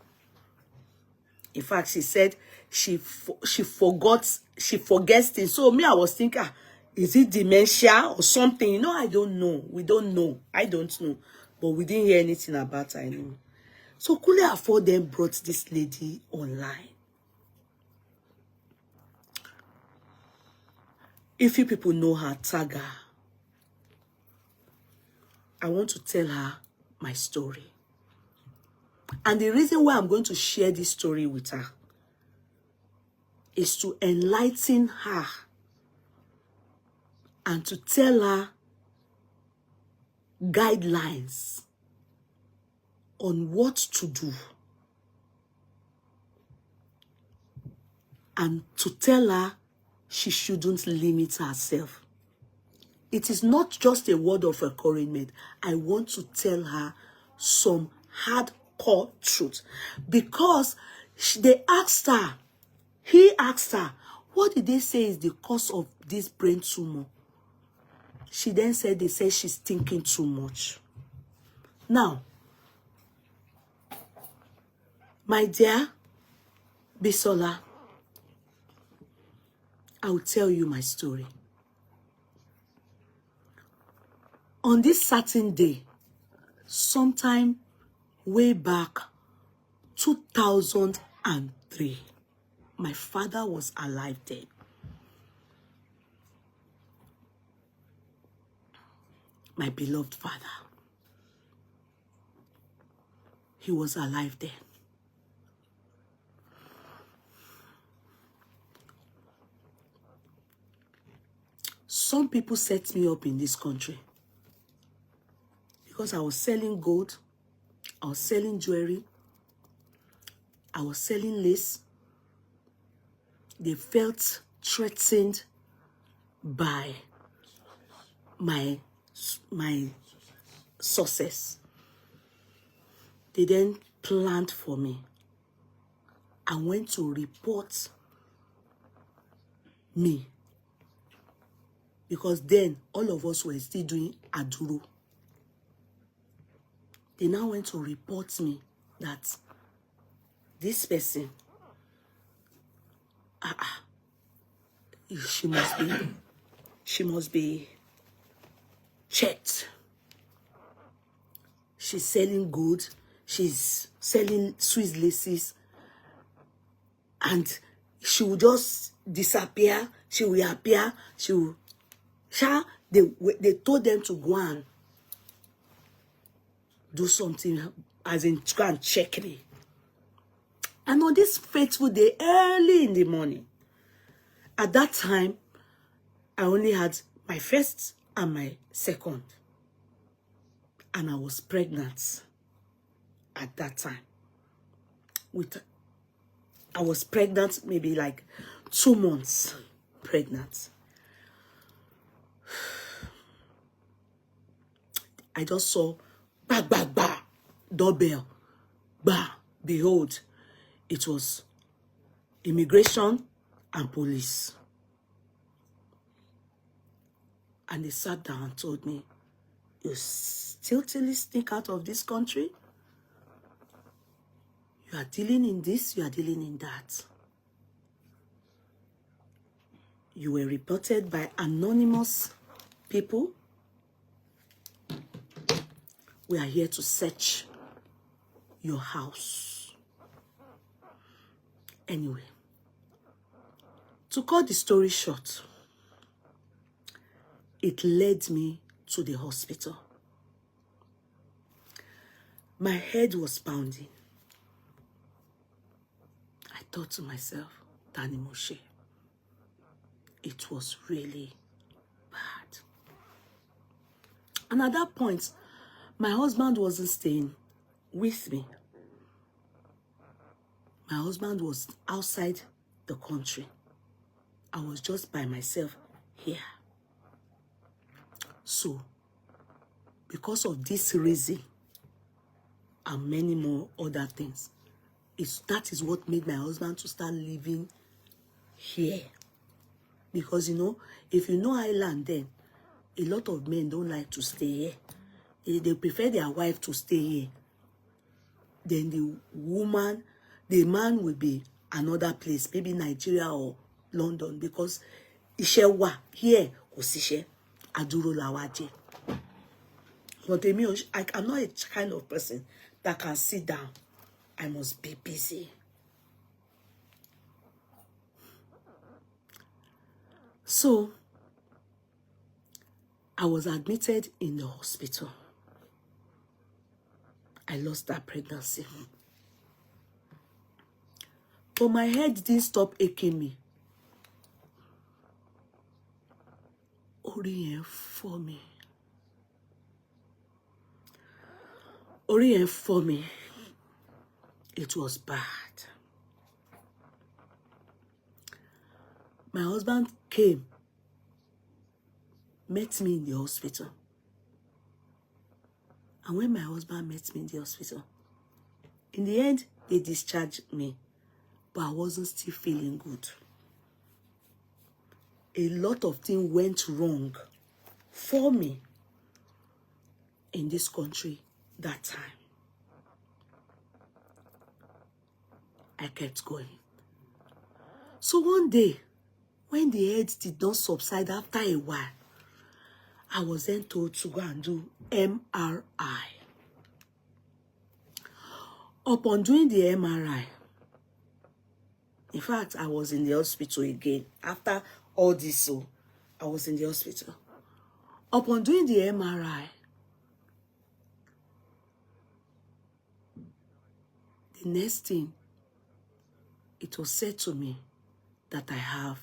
In fact, she said she forgets things. So me, I was thinking, is it dementia or something? I don't know. We don't know. I don't know. But we didn't hear anything about her anymore. So Kunle Afod then brought this lady online. If you people know her, tag her. I want to tell her my story. And the reason why I'm going to share this story with her is to enlighten her and to tell her guidelines on what to do. And to tell her she shouldn't limit herself. It is not just a word of encouragement. I want to tell her some hardcore truth. Because they asked her, he asked her, what did they say is the cause of this brain tumor? She then said, they said she's thinking too much. Now, my dear Bisola, I will tell you my story. On this certain day, sometime way back, 2003, my father was alive then. My beloved father. He was alive then. Some people set me up in this country because I was selling gold, I was selling jewelry, I was selling lace. They felt threatened by my success. They then planned for me. I went to report me. Because then, all of us were still doing aduro. They now went to report me that this person, she must be checked. She's selling good. She's selling Swiss laces. And she will just disappear. She will appear. She will... They told them to go and do something, as in go and check me. And on this fateful day, early in the morning, at that time, I only had my first and my second. And I was pregnant at that time. I was pregnant, maybe like 2 months pregnant. I just saw, bah, bah, bah, doorbell, bah, behold, it was immigration and police. And they sat down and told me, you still sneak out of this country? You are dealing in this, you are dealing in that. You were reported by anonymous people. We are here to search your house. Anyway, to cut the story short, it led me to the hospital. My head was pounding. I thought to myself, Danny Moshe, it was really bad. And at that point, my husband wasn't staying with me. My husband was outside the country. I was just by myself here. So, because of this reason and many more other things, that is what made my husband to start living here. Because, you know, if you know Ireland then, a lot of men don't like to stay here. They prefer their wife to stay here. Then the man will be another place, maybe Nigeria or London, because iṣẹ́ wà here kò síṣẹ́, adúró la wá jẹ. But I'm not a kind of person that can sit down. I must be busy. So, I was admitted in the hospital. I lost that pregnancy. But my head didn't stop aching me. Orí yẹn fọ́ mi. Orí yẹn fọ́ mi. It was bad. My husband came, met me in the hospital. And when my husband met me in the hospital, in the end, they discharged me, but I wasn't still feeling good. A lot of things went wrong for me in this country that time. I kept going. So one day, when the head did not subside after a while, I was then told to go and do MRI. Upon doing the MRI, in fact, I was in the hospital again. After all this, so I was in the hospital. Upon doing the MRI, the next thing, it was said to me that I have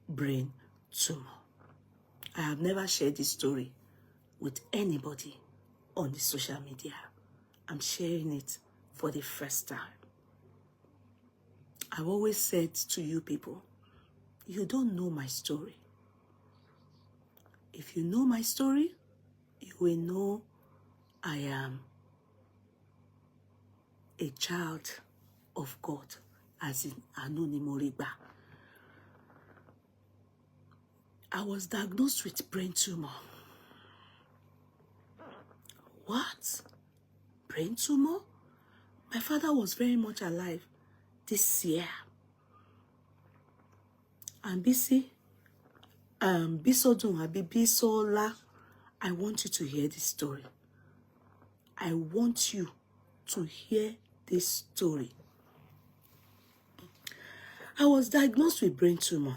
brain tumor. I have never shared this story with anybody on the social media. I'm sharing it for the first time. I've always said to you people, you don't know my story. If you know my story, you will know I am a child of God, as in Anonymoriba. I was diagnosed with brain tumor. What? Brain tumor? My father was very much alive this year. And Bisola, I want you to hear this story. I want you to hear this story. I was diagnosed with brain tumor.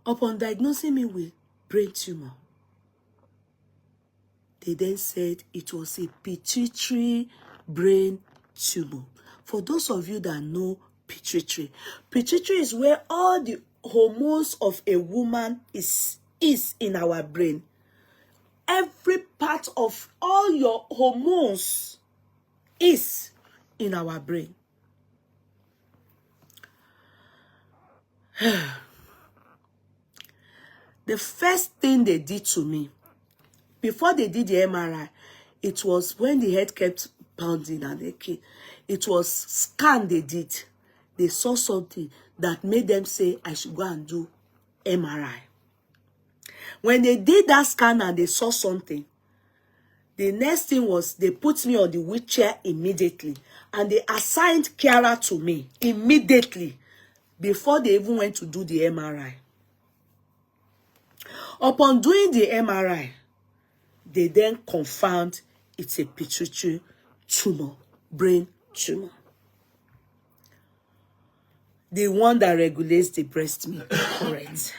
Upon diagnosing me with brain tumor, they then said it was a pituitary brain tumor. For those of you that know pituitary is where all the hormones of a woman is in our brain. Every part of all your hormones is in our brain. The first thing they did to me, before they did the MRI, it was when the head kept pounding and aching. It was scan they did. They saw something that made them say I should go and do MRI. When they did that scan and they saw something, the next thing was they put me on the wheelchair immediately. And they assigned carer to me immediately before they even went to do the MRI. Upon doing the MRI, they then confirmed it's a pituitary tumor, brain tumor. The one that regulates the breast milk, correct.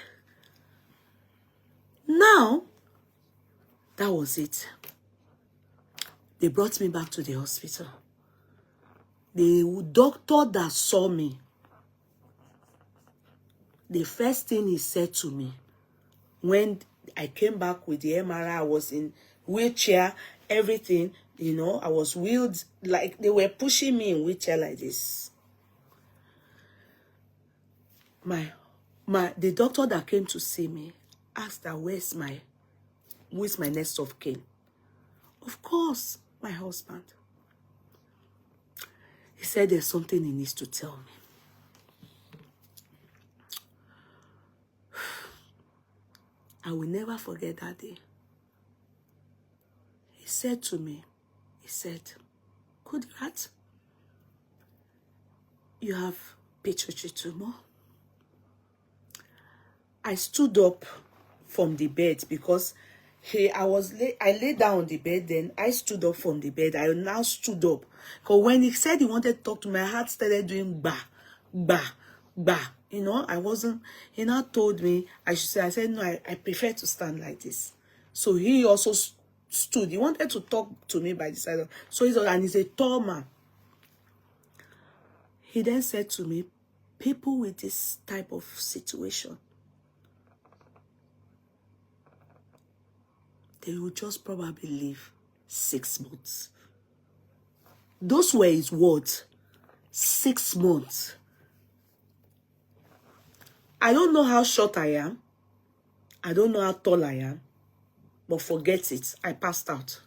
Now, that was it. They brought me back to the hospital. The doctor that saw me, the first thing he said to me, when I came back with the MRI, I was in wheelchair, everything, you know, I was wheeled, like they were pushing me in wheelchair like this. The doctor that came to see me asked her, who is my next of kin? Of course, my husband. He said there's something he needs to tell me. I will never forget that day. He said to me, Kudrat, you have pituitary tumor. I stood up from the bed because I lay down on the bed, then I stood up from the bed. I now stood up. Because when he said he wanted to talk to me, my heart started doing ba, ba, ba, You know, I wasn't, he now told me I should say, I said, no, I prefer to stand like this. So he also stood. He wanted to talk to me by the side of, so and he's a tall man. He then said to me, people with this type of situation, they will just probably live 6 months. Those were his words. 6 months. I don't know how short I am. I don't know how tall I am. But forget it. I passed out.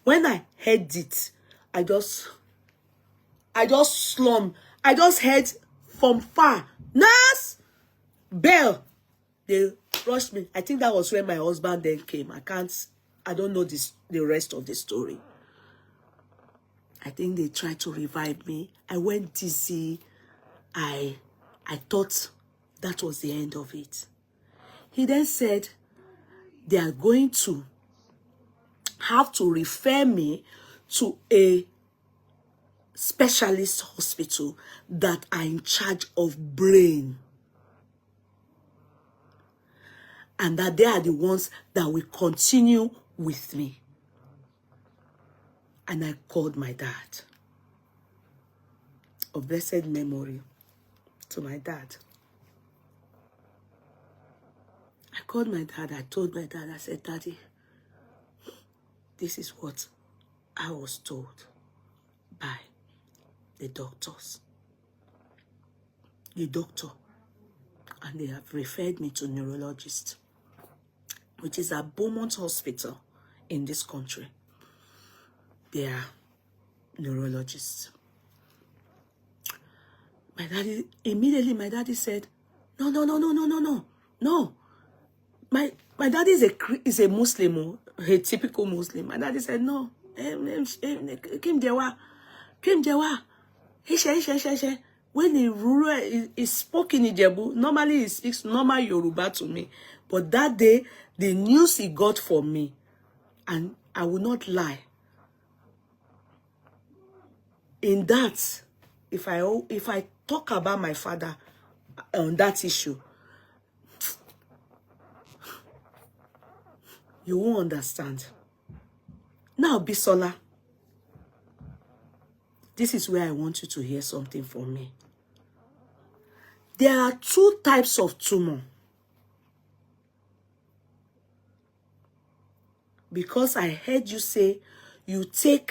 When I heard it, I just slumped. I just heard from far, nurse, bell. They rushed me. I think that was when my husband then came. I don't know the rest of the story. I think they tried to revive me. I went dizzy. I thought that was the end of it. He then said they are going to have to refer me to a specialist hospital that are in charge of brain. And that they are the ones that will continue with me. And I called my dad. Of blessed memory to my dad. I called my dad. I told my dad, I said, Daddy, this is what I was told by the doctors. The doctor. And they have referred me to a neurologist, which is at Beaumont Hospital in this country. They are neurologists. Immediately my daddy said, no. My daddy is a Muslim, a typical Muslim. My daddy said, no. Kim Dewa. When he spoke in Ijebu, normally he speaks normal Yoruba to me. But that day, the news he got from me, and I will not lie, in that, if I talk about my father on that issue, you won't understand. Now, Bisola, this is where I want you to hear something from me. There are 2 types of tumor. Because I heard you say you take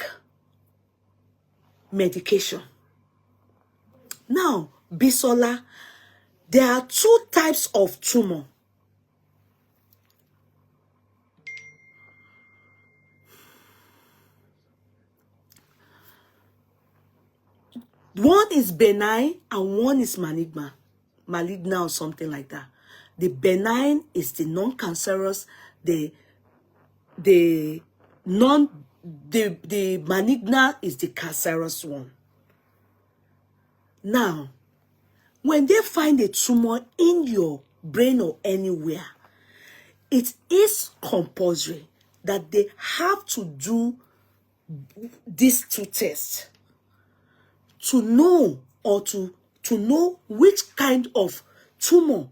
medication. Now, Bisola, there are 2 types of tumor. One is benign and one is malignant or something like that. The benign is the non-cancerous, the malignant is the cancerous one. Now, when they find a tumor in your brain or anywhere, it is compulsory that they have to do these 2 tests to know or to know which kind of tumor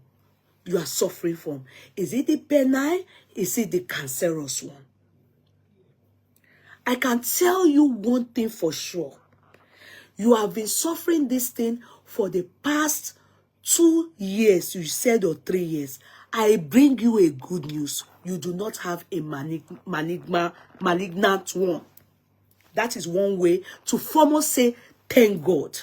you are suffering from. Is it the benign? Is it the cancerous one? I can tell you one thing for sure. You have been suffering this thing for the past 2 years, you said, or 3 years. I bring you a good news. You do not have a malignant one. That is one way to formally say, thank God.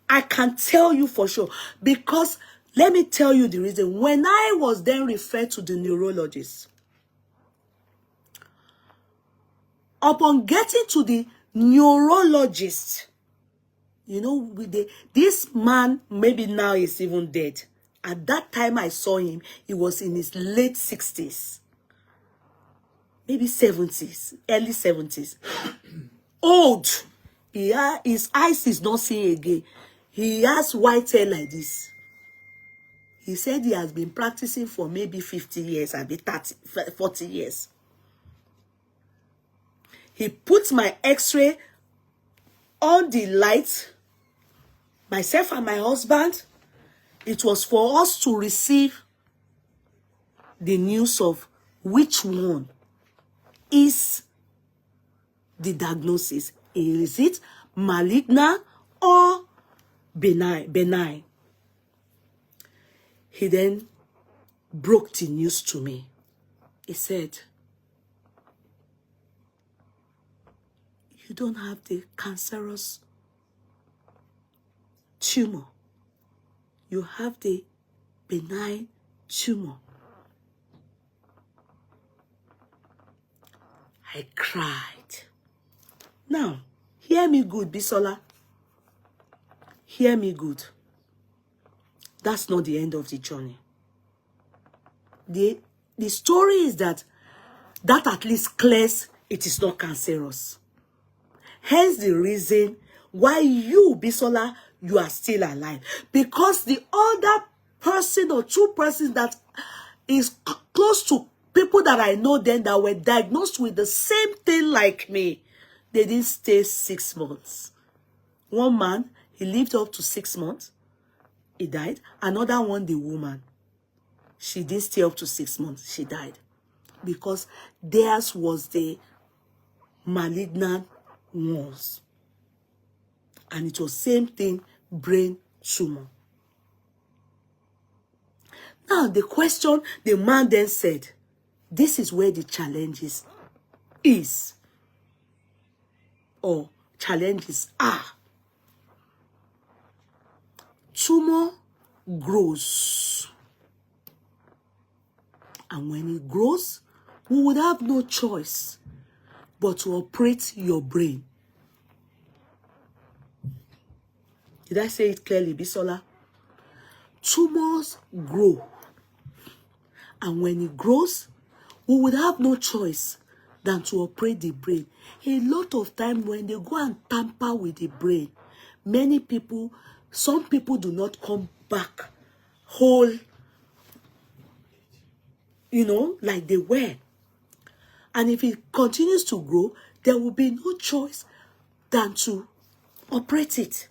I can tell you for sure. Because, let me tell you the reason. When I was then referred to the neurologist, upon getting to the neurologist, you know, this man, maybe now is even dead. At that time I saw him, he was in his late 60s. Maybe 70s, early 70s. Old. His eyes is not seeing again. He has white hair like this. He said he has been practicing for maybe 50 years, maybe 30, 40 years. He put my x-ray on the light, myself and my husband. It was for us to receive the news of which one is the diagnosis. Is it malignant or benign? He then broke the news to me. He said, you don't have the cancerous tumor. You have the benign tumor. I cried. Now, hear me good, Bisola. Hear me good. That's not the end of the journey. The story is that at least clears it is not cancerous. Hence the reason why you, Bisola, you are still alive. Because the other person or two persons that is close to people that I know then that were diagnosed with the same thing like me, they didn't stay 6 months. One man, he lived up to 6 months. He died. Another one, the woman, she didn't stay up to 6 months. She died. Because theirs was the malignant ones. And it was same thing, brain tumor. Now, the question, the man then said, this is where the challenges is. Or challenges are. Tumor grows. And when it grows, we would have no choice but to operate your brain. Did I say it clearly, Bisola? Tumors grow. And when it grows, we would have no choice than to operate the brain. A lot of time when they go and tamper with the brain, many people, some people do not come back whole, like they were. And if it continues to grow, there will be no choice than to operate it.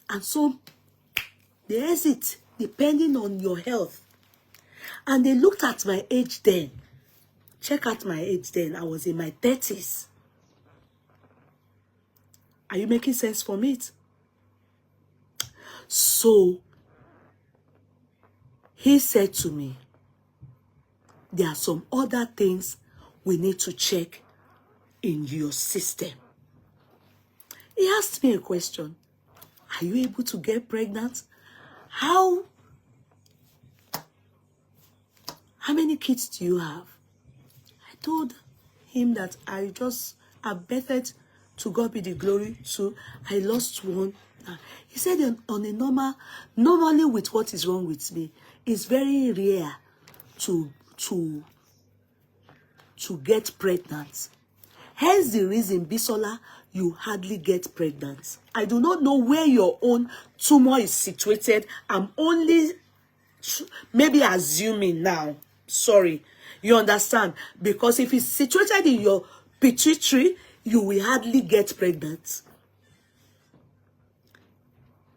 And so they exit depending on your health. And they looked at my age then. Check out my age then. I was in my 30s. Are you making sense from it? So he said to me, there are some other things we need to check in your system. He asked me a question. Are you able to get pregnant? How many kids do you have? I told him that I betted, to God be the glory, so I lost one. He said normally with what is wrong with me, it's very rare to get pregnant. Hence the reason, Bisola, you hardly get pregnant. I do not know where your own tumor is situated. I'm only maybe assuming now. Sorry. You understand? Because if it's situated in your pituitary, you will hardly get pregnant.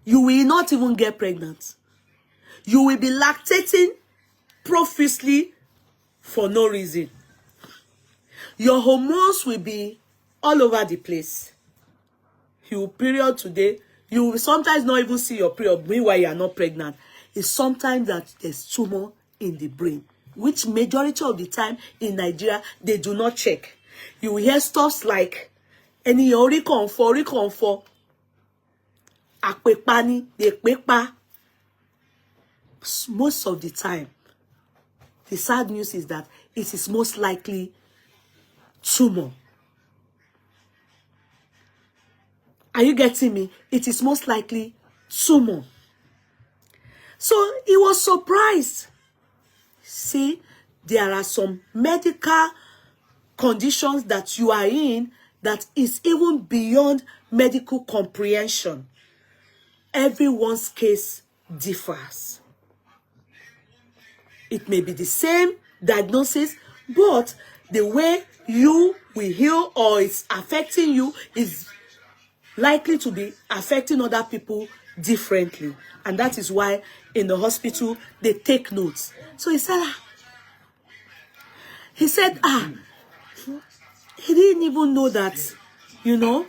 You will not even get pregnant. You will be lactating profusely for no reason. Your hormones will be all over the place. You will period today. You will sometimes not even see your period. Meanwhile, you are not pregnant. It's sometimes that there's tumor in the brain, which majority of the time in Nigeria, they do not check. You will hear stuff like, any ori konfo, akpepani, ekpepa. Most of the time, the sad news is that it is most likely tumor. Are you getting me? It is most likely tumor. So he was surprised. See, there are some medical conditions that you are in that is even beyond medical comprehension. Everyone's case differs. It may be the same diagnosis, but the way you will heal or it's affecting you is likely to be affecting other people differently. And that is why in the hospital, they take notes. So he said, he didn't even know that, you know,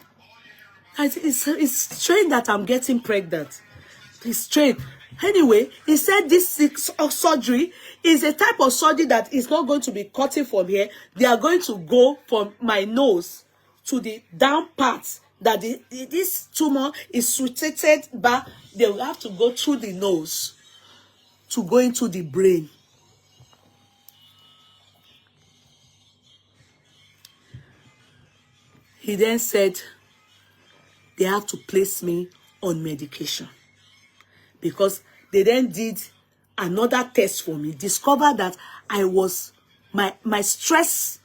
it's strange that I'm getting pregnant. It's strange. Anyway, he said this surgery is a type of surgery that is not going to be cutting from here. They are going to go from my nose to the down part, that this tumor is situated back. They will have to go through the nose to go into the brain. He then said they have to place me on medication, because they then did another test for me, discovered that I was my stress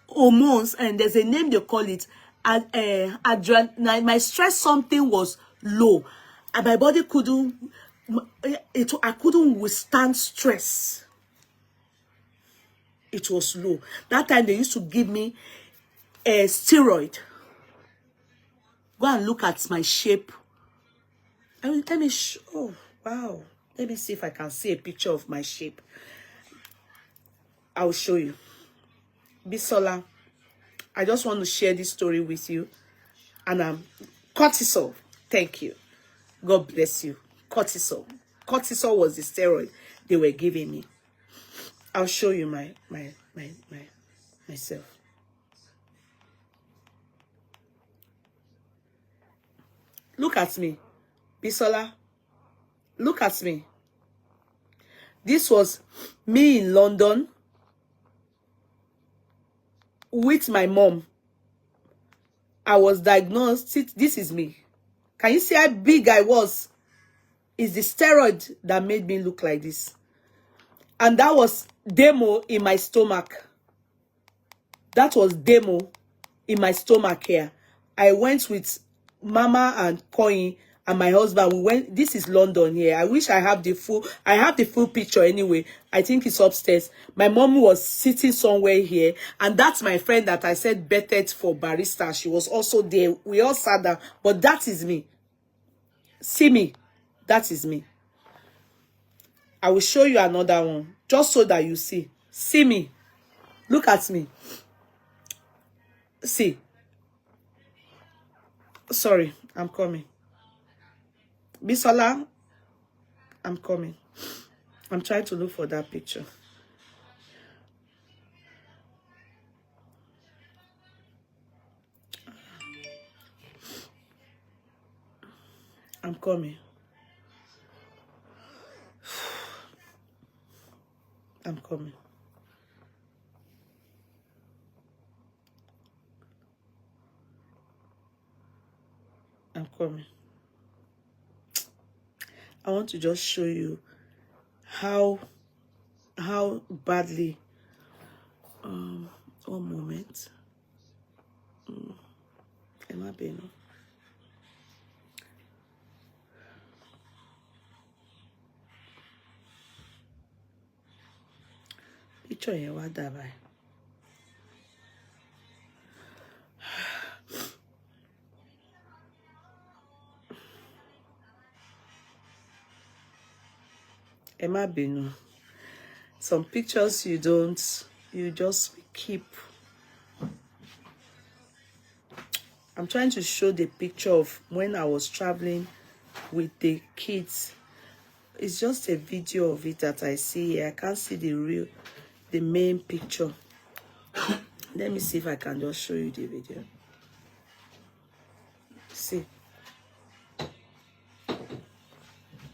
hormones, and there's a name they call it, adrenaline. My stress something was low, and my body couldn't. I couldn't withstand stress. It was low. That time they used to give me a steroid. Go and look at my shape. Let me show. Oh, wow. Let me see if I can see a picture of my shape. I'll show you. Bisola, I just want to share this story with you. And cortisol. Thank you. God bless you. Cortisol. Cortisol was the steroid they were giving me. I'll show you myself. Look at me. Bisola, look at me. This was me in London with my mom. I was diagnosed. This is me. Can you see how big I was? It's the steroid that made me look like this. And that was demo in my stomach. That was demo in my stomach here. I went with Mama and Coin and my husband. We went. This is London here. I wish I have the full picture anyway. I think it's upstairs. My mom was sitting somewhere here, and that's my friend that I said betted for barista. She was also there. We all sat down. But that is me. See me. That is me. I will show you another one, just so that you see. See me. Look at me. See. Sorry, I'm coming. Bisola, I'm coming. I'm trying to look for that picture. I'm coming. I'm coming. I'm coming. I want to just show you how badly. One moment. Am I being? Picture here, what that by? Emma Benu. Some pictures you just keep. I'm trying to show the picture of when I was traveling with the kids. It's just a video of it that I see here. I can't see the main picture. Let me see if I can just show you the video. See.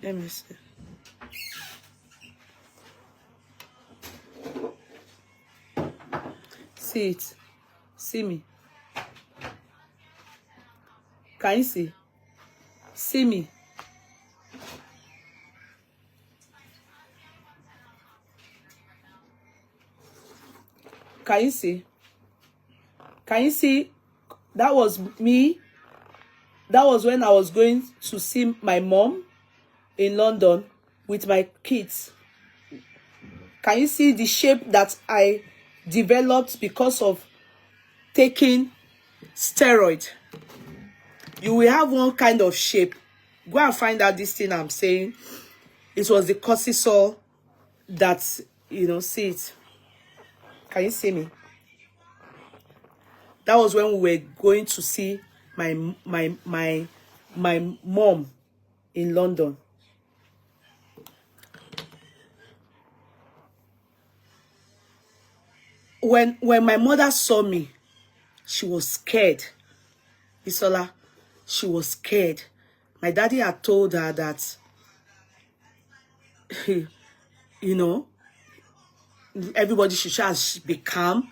Let me see. See it. See me. Can you see? See me. Can you see? Can you see? That was me. That was when I was going to see my mom in London with my kids. Can you see the shape that I developed because of taking steroid? You will have one kind of shape. Go and find out this thing I'm saying. It was the cortisol that, you know, see it. Can you see me? That was when we were going to see my mom in London. When my mother saw me, she was scared. Bisola, she was scared. My daddy had told her that, you know, everybody should just be calm.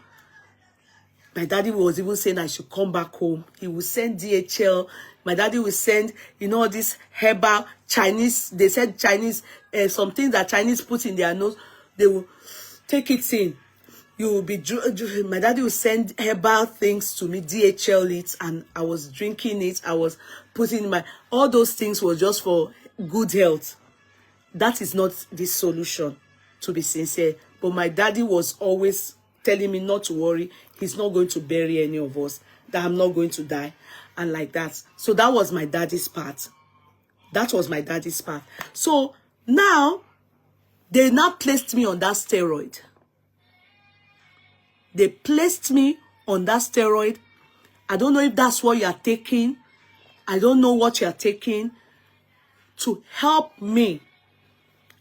My daddy was even saying I should come back home. He would send DHL. My daddy would send, you know, this herbal Chinese. They said Chinese, something that Chinese put in their nose. They will take it in. You will be, my daddy would send herbal things to me, DHL it, and I was drinking it. I was putting in my, all those things were just for good health. That is not the solution, to be sincere. But my daddy was always telling me not to worry. He's not going to bury any of us, that I'm not going to die, and like that. So that was my daddy's part. That was my daddy's part. So now, they now placed me on that steroid. They placed me on that steroid. I don't know if that's what you are taking. I don't know what you are taking to help me.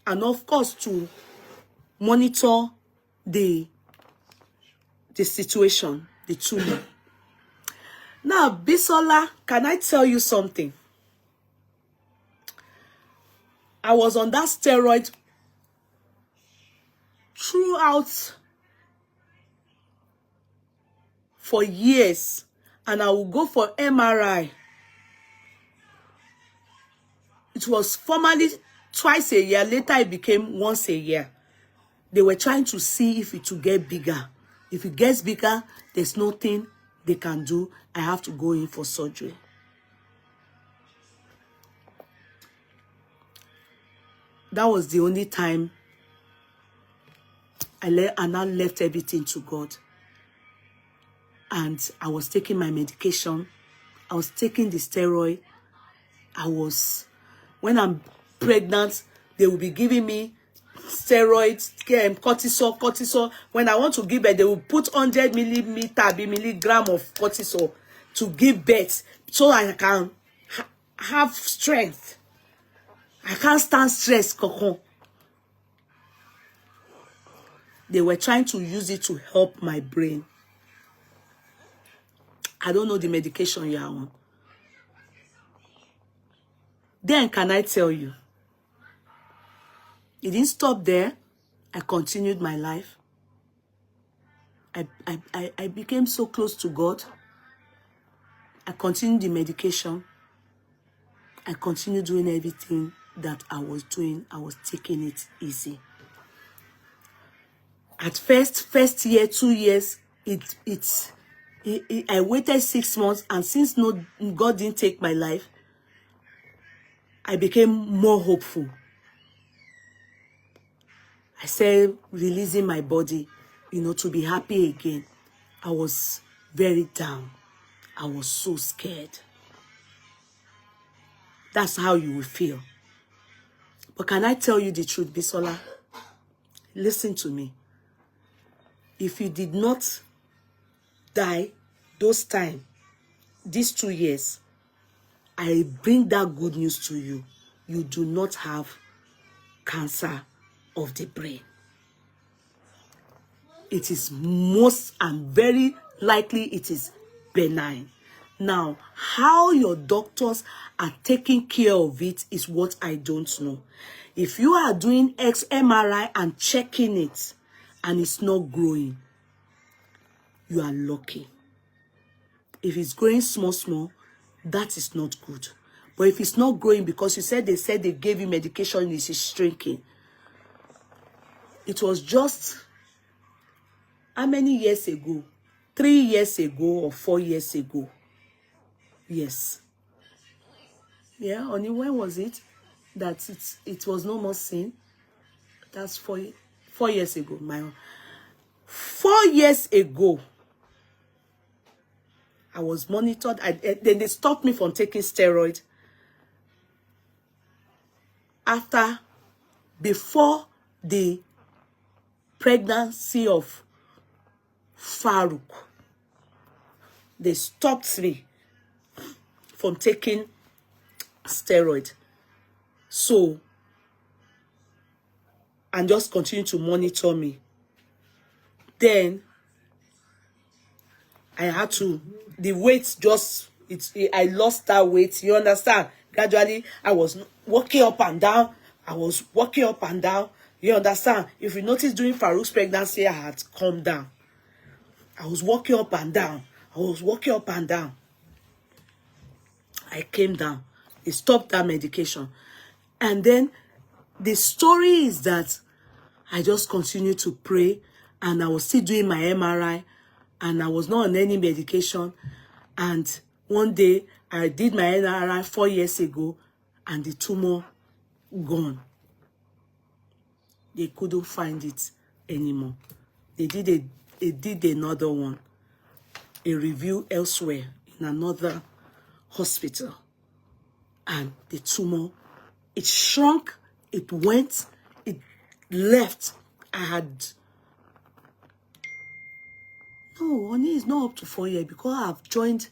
And of course, to monitor the situation, the tumor. Now, Bisola, can I tell you something? I was on that steroid throughout for years, and I will go for MRI. It was formerly twice a year. Later, it became once a year. They were trying to see if it will get bigger. If it gets bigger, there's nothing they can do. I have to go in for surgery. That was the only time I now left everything to God. And I was taking my medication. I was taking the steroid. When I'm pregnant, they will be giving me steroids, cortisol. When I want to give birth, they will put 100 milligram of cortisol to give birth, so I can have strength. I can't stand stress, Coco. They were trying to use it to help my brain. I don't know the medication you are on. Then can I tell you? It didn't stop there. I continued my life. I became so close to God. I continued the medication. I continued doing everything that I was doing. I was taking it easy. At first year, 2 years, I waited 6 months, and since God didn't take my life, I became more hopeful. I said, releasing my body, you know, to be happy again. I was very down. I was so scared. That's how you will feel. But can I tell you the truth, Bisola? Listen to me. If you did not die these 2 years, I bring that good news to you. You do not have cancer of the brain. It is most and very likely it is benign. Now, how your doctors are taking care of it is what I don't know. If you are doing MRI and checking it and it's not growing, you are lucky. If it's growing small, that is not good. But if it's not growing because they said they gave you medication and it is shrinking, it was just how many years ago? 3 years ago or 4 years ago? Yes. Yeah, only when was it that it was no more sin? That's 4 years ago. 4 years ago, I was monitored. Then they stopped me from taking steroid. Before the pregnancy of Farouk, they stopped me from taking steroid. So, and just continue to monitor me. Then I had to, the weight just, I lost that weight. You understand? Gradually, I was walking up and down. You understand? If you notice, during Farouk's pregnancy, I had calmed down. I was walking up and down. I came down. They stopped that medication. And then the story is that I just continued to pray, and I was still doing my MRI, and I was not on any medication. And one day I did my MRI 4 years ago, and the tumor gone. They couldn't find it anymore. They did another one, a review elsewhere in another hospital, and the tumor, it shrunk, it went, it left. No, honey, it's not up to 4 years, because I've joined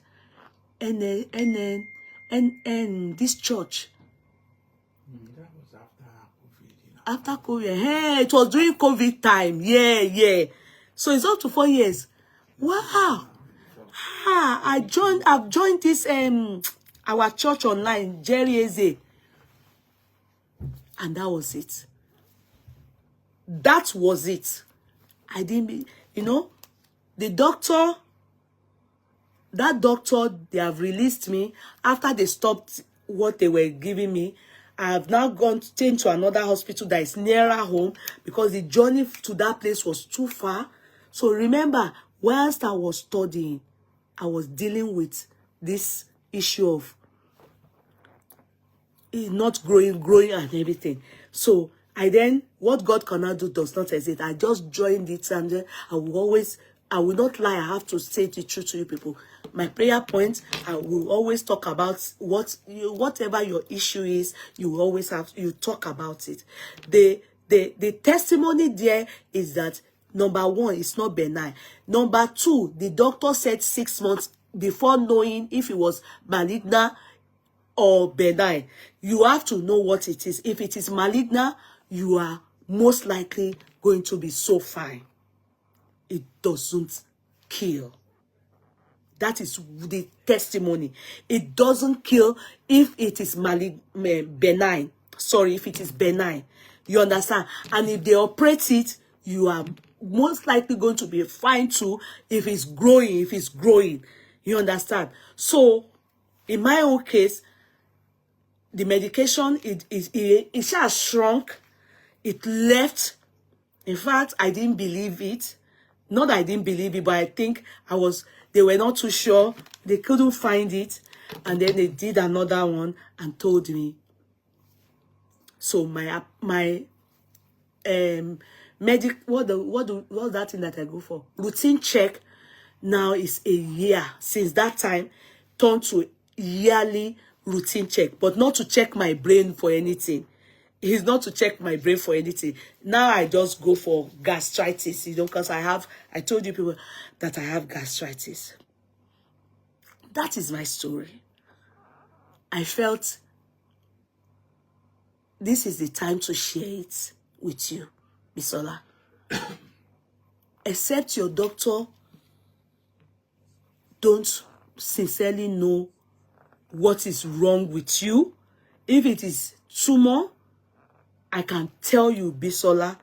this church. That was after COVID. After COVID, hey, it was during COVID time. Yeah. So it's up to 4 years. Wow. I've joined this our church online, Jerry Eze. And that was it. That was it. I didn't, the doctor, they have released me after they stopped what they were giving me. I have now changed to another hospital that is nearer home, because the journey to that place was too far. So remember, whilst I was studying, I was dealing with this issue of it not growing and everything. So what God cannot do does not exist. I just joined it, and I will not lie. I have to say the truth to you people. My prayer point, I will always talk about whatever your issue is. You talk about it. The testimony there is that, number one, it's not benign. Number two, the doctor said 6 months before knowing if it was malignant or benign. You have to know what it is. If it is malignant, you are most likely going to be so fine. It doesn't kill. That is the testimony. It doesn't kill if it is benign. Sorry, if it is benign. You understand? And if they operate it, you are most likely going to be fine too if it's growing. You understand? So, in my own case, the medication, it just shrunk. It left. In fact, I didn't believe it. Not that I didn't believe it, but I think they were not too sure. They couldn't find it. And then they did another one and told me. So my what's that thing that I go for? Routine check now is a year. Since that time, turned to yearly routine check. But not to check my brain for anything. It's not to check my brain for anything. Now I just go for gastritis, because I told you people that I have gastritis. That is my story. I felt this is the time to share it with you, Bisola. Except your doctor don't sincerely know what is wrong with you. If it is tumor, I can tell you, Bisola,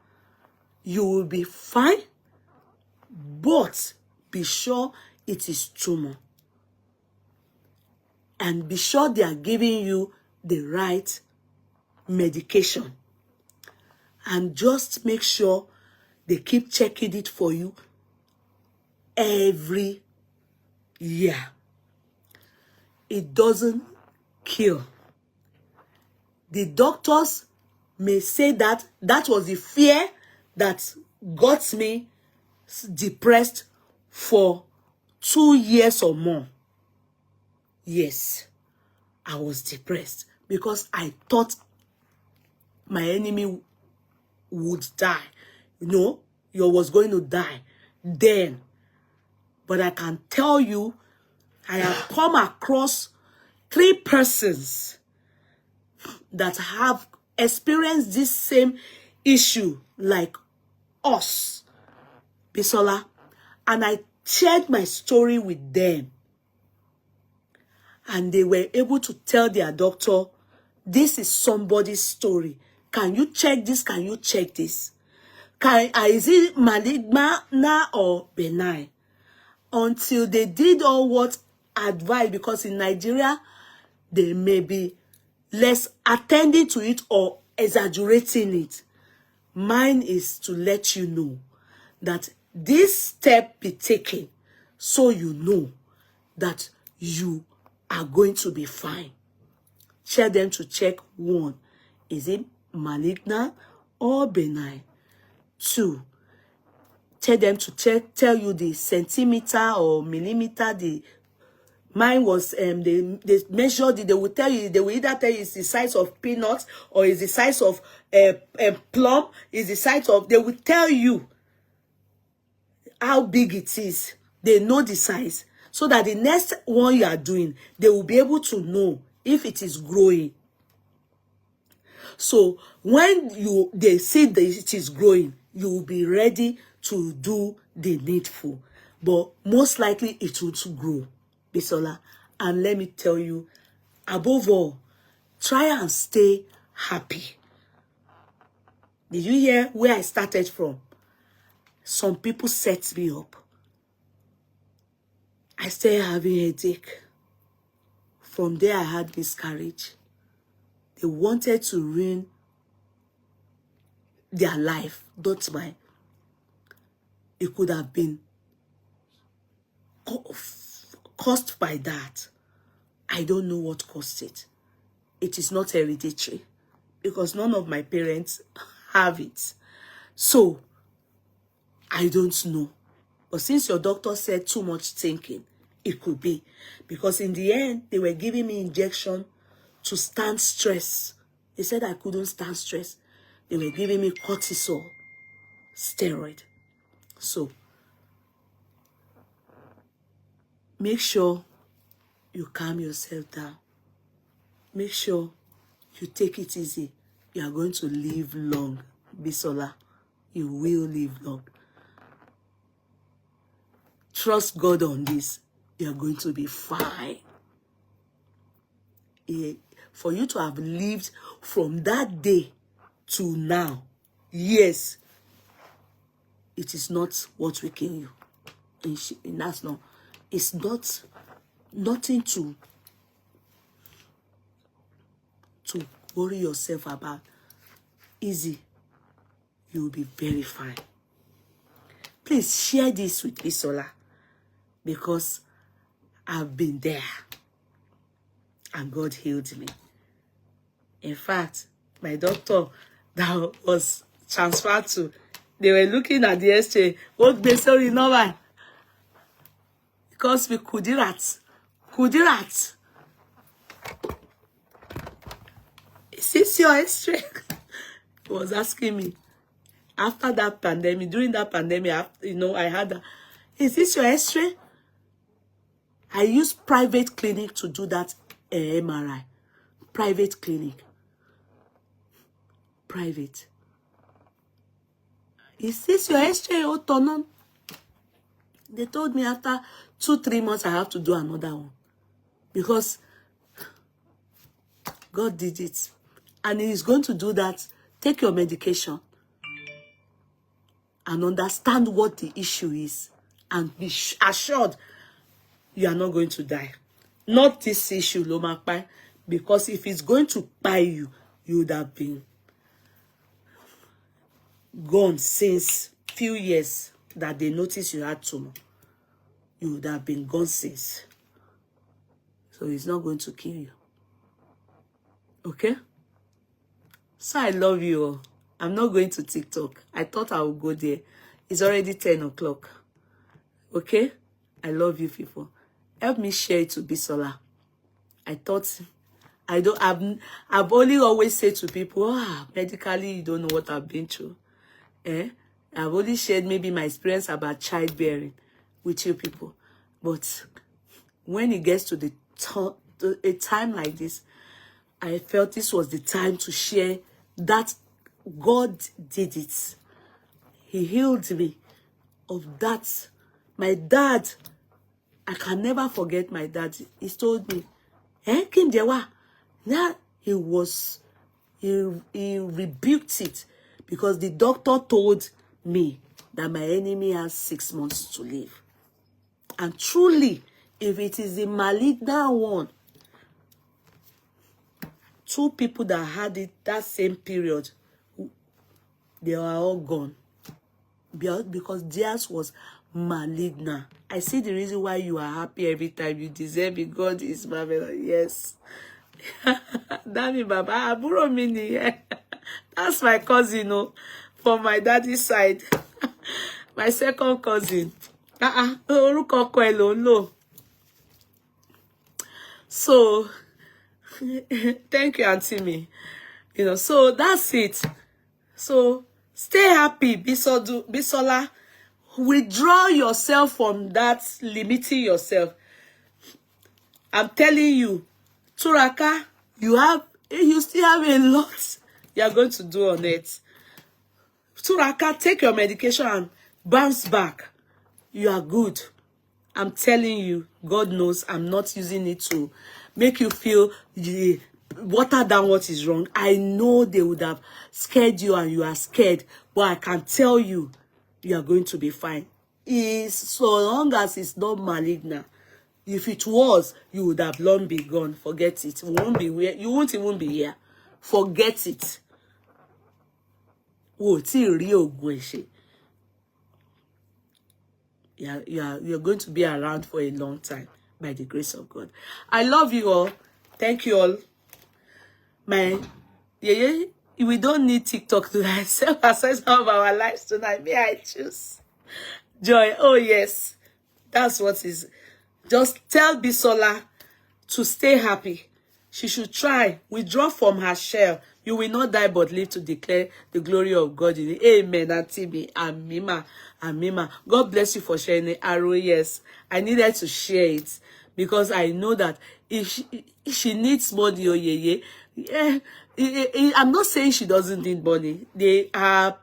you will be fine, but be sure it is tumor. And be sure they are giving you the right medication. And just make sure they keep checking it for you every year. It doesn't kill. The doctors may say that was the fear that got me depressed for 2 years or more. Yes, I was depressed because I thought my enemy would die. You know, you was going to die then. But I can tell you, I have come across 3 persons that have experienced this same issue like us, Bisola, and I shared my story with them. And they were able to tell their doctor, this is somebody's story. Can you check this? Can you check this? Is it malignant or benign? Until they did all what advised, because in Nigeria, they may be less attending to it or exaggerating it. Mine is to let you know that this step be taken so you know that you are going to be fine. Tell them to check 1. Is it malignant or benign? 2. Tell them to tell you the centimeter or millimeter. Mine was they measured it. They will tell you, they will either tell you it's the size of peanuts or it's the size of plum, is the size of, they will tell you how big it is. They know the size, so that the next one you are doing, they will be able to know if it is growing. So when they see that it is growing, you will be ready to do the needful. But most likely it will grow, Bisola. And let me tell you, above all, try and stay happy. Did you hear where I started from? Some people set me up. I started having a headache. From there, I had miscarriage. They wanted to ruin their life, not mine. It could have been caused by that. I don't know what caused it. It is not hereditary, because none of my parents have it. So, I don't know. But since your doctor said too much thinking, it could be. Because in the end, they were giving me injection to stand stress. They said I couldn't stand stress. They were giving me cortisol, steroid. So, make sure you calm yourself down. Make sure you take it easy. You are going to live long, Bisola. You will live long. Trust God on this. You are going to be fine. For you to have lived from that day to now, yes, it is not what will kill you. And that's not. It's not nothing to worry yourself about. Easy. You will be very fine. Please share this with Bisola, because I've been there and God healed me. In fact, my doctor that was transferred to, they were looking at the X-ray. What they sorry, no man. Because we Kudirat. Is this your X-ray? He was asking me. After that pandemic, during that pandemic, I had that. Is this your X-ray? I use private clinic to do that MRI. Private clinic. Private. Is this your X-ray? They told me after 2-3 months I have to do another one. Because God did it. And He is going to do that. Take your medication. And understand what the issue is. And be assured you are not going to die. Not this issue, Lomakpai. Because if it's going to buy you, you would have been gone since few years that they noticed you had tumor. You would have been gone since. So it's not going to kill you. Okay? So I love you all. I'm not going to TikTok. I thought I would go there. It's already 10 o'clock. Okay? I love you people. Help me share it to Bisola. I thought, I've only always said to people, medically, you don't know what I've been through. I've only shared maybe my experience about childbearing with you people. But when it gets to a time like this, I felt this was the time to share that God did it. He healed me of that. My dad, I can never forget my dad. He told me, Kim Dewa. Now he rebuked it because the doctor told me that my enemy has 6 months to live. And truly, if it is the malignant one, 2 people that had it that same period, they were all gone. Because theirs was malignant. I see the reason why you are happy every time. You deserve it. God is marvelous. Yes. Daddy Baba, Aburo Mini. That's my cousin, no, from my daddy's side. My second cousin. So, thank you, Auntie Me. You know, so that's it. So, stay happy, Bisola. Withdraw yourself from that limiting yourself. I'm telling you, Turaka, you still have a lot you are going to do on it. Turaka, take your medication and bounce back. You are good. I'm telling you, God knows I'm not using it to make you feel water down what is wrong. I know they would have scared you and you are scared, but I can tell you, you are going to be fine. So long as it's not malignant. If it was, you would have long been gone. Forget it. You won't even be here. Forget it. You're going to be around for a long time by the grace of God. I love you all. Thank you all. We don't need TikTok tonight. Self-assess some of our lives tonight. May I choose joy? Oh yes, that's what is. Just tell Bisola to stay happy. She should try. Withdraw from her shell. You will not die but live to declare the glory of God in it. Amen. Auntie me. Amima. Amima. God bless you for sharing it. Arrow, yes. I needed to share it because I know that if she needs money, I'm not saying she doesn't need money. They are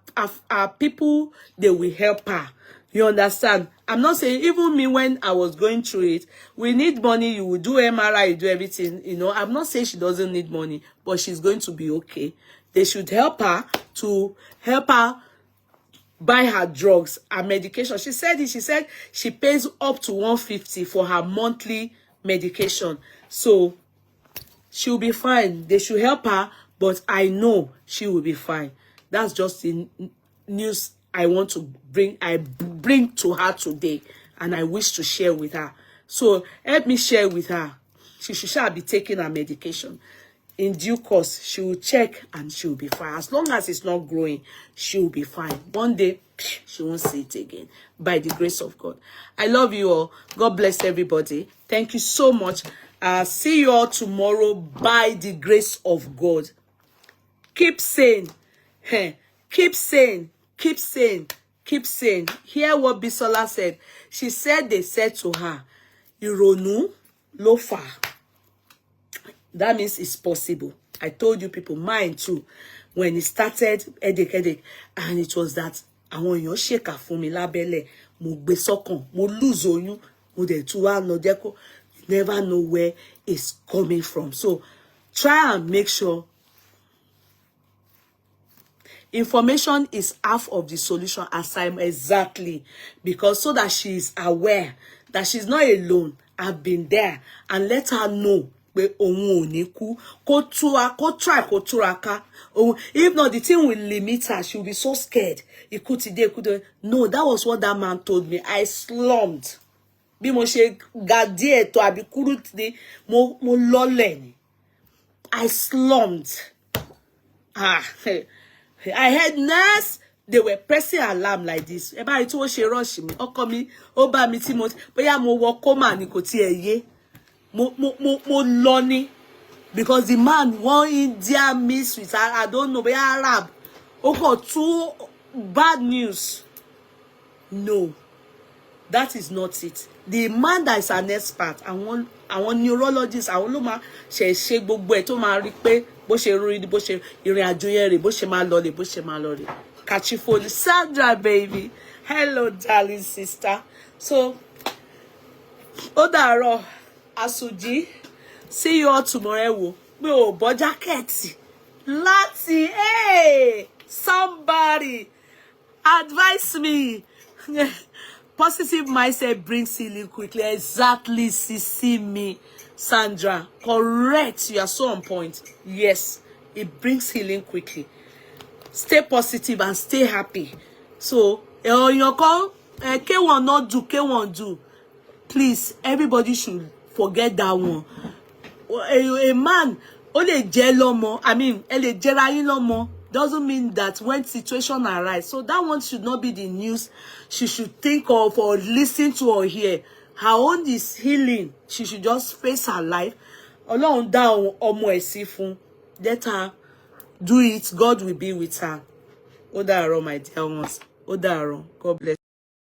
people, they will help her. You understand? I'm not saying, even me when I was going through it, we need money, you will do MRI, you do everything, you know. I'm not saying she doesn't need money, but she's going to be okay. They should help her to help her buy her drugs, her medication. She said it, she said she pays up to 150 for her monthly medication. So she'll be fine. They should help her, but I know she will be fine. That's just the news I want to bring to her today, and I wish to share with her. So help me share with her. She shall be taking her medication. In due course, she will check and she will be fine. As long as it's not growing, she will be fine. One day, she won't see it again. By the grace of God. I love you all. God bless everybody. Thank you so much. See you all tomorrow by the grace of God. Keep saying, keep saying, keep saying, keep saying. Hear what Bisola said. She said they said to her, Ironu lofa. That means it's possible. I told you people, mine too. When it started, headache, and it was that àwọn èèyàn ṣèkà fún mi lábẹ́lẹ̀, mo gbé sọ́kàn, mo lose oyún, mo dẹ̀ tún wá lọ jẹ́ kó, you never know where it's coming from. So try and make sure information is half of the solution. Exactly, because so that she is aware that she's not alone. I've been there, and let her know. If not, the thing will limit her. She'll be so scared. No, that was what that man told me. I slumped. I slumped. I heard nurse, they were pressing alarm like this. Eba it was she rush me. Oko mi, oba mi ti mo, boya mo wo coma ni kò tiẹ̀ yé. mo lọ ni, because the man one India mix with I don't know, but Arab. Okay, two bad news. No, that is not it. The man that is an expert, àwọn neurologist, àwọn ló máa ṣe gbogbo ẹ̀ tó máa rí pé bó ṣe rí bó ṣe ìrìn àjò yẹn rè bó ṣe máa lọ rè bó ṣe máa lọ rè. Kachifo, Sandra baby, hello darling sister. So ó dàárọ̀ Asuji, see you all tomorrow. Mi ò bọ́ jákẹ́ẹ̀tì láti somebody advise me. Positive mindset brings healing quickly. Exactly, see me, Sandra. Correct. You are so on point. Yes, it brings healing quickly. Stay positive and stay happy. So, you call K1 not do, K1 do. Please, everybody should forget that one. A man, only jelomo. I mean, ele jerayilomo. Doesn't mean that when situation arise. So that one should not be the news she should think of or listen to or hear. Her own is healing. She should just face her life. Ọlọ́run dá ọmọ ẹ̀ sí fún. Let her do it. God will be with her. Ó dàárọ̀, my dear ones. Ó dàárọ̀. God bless.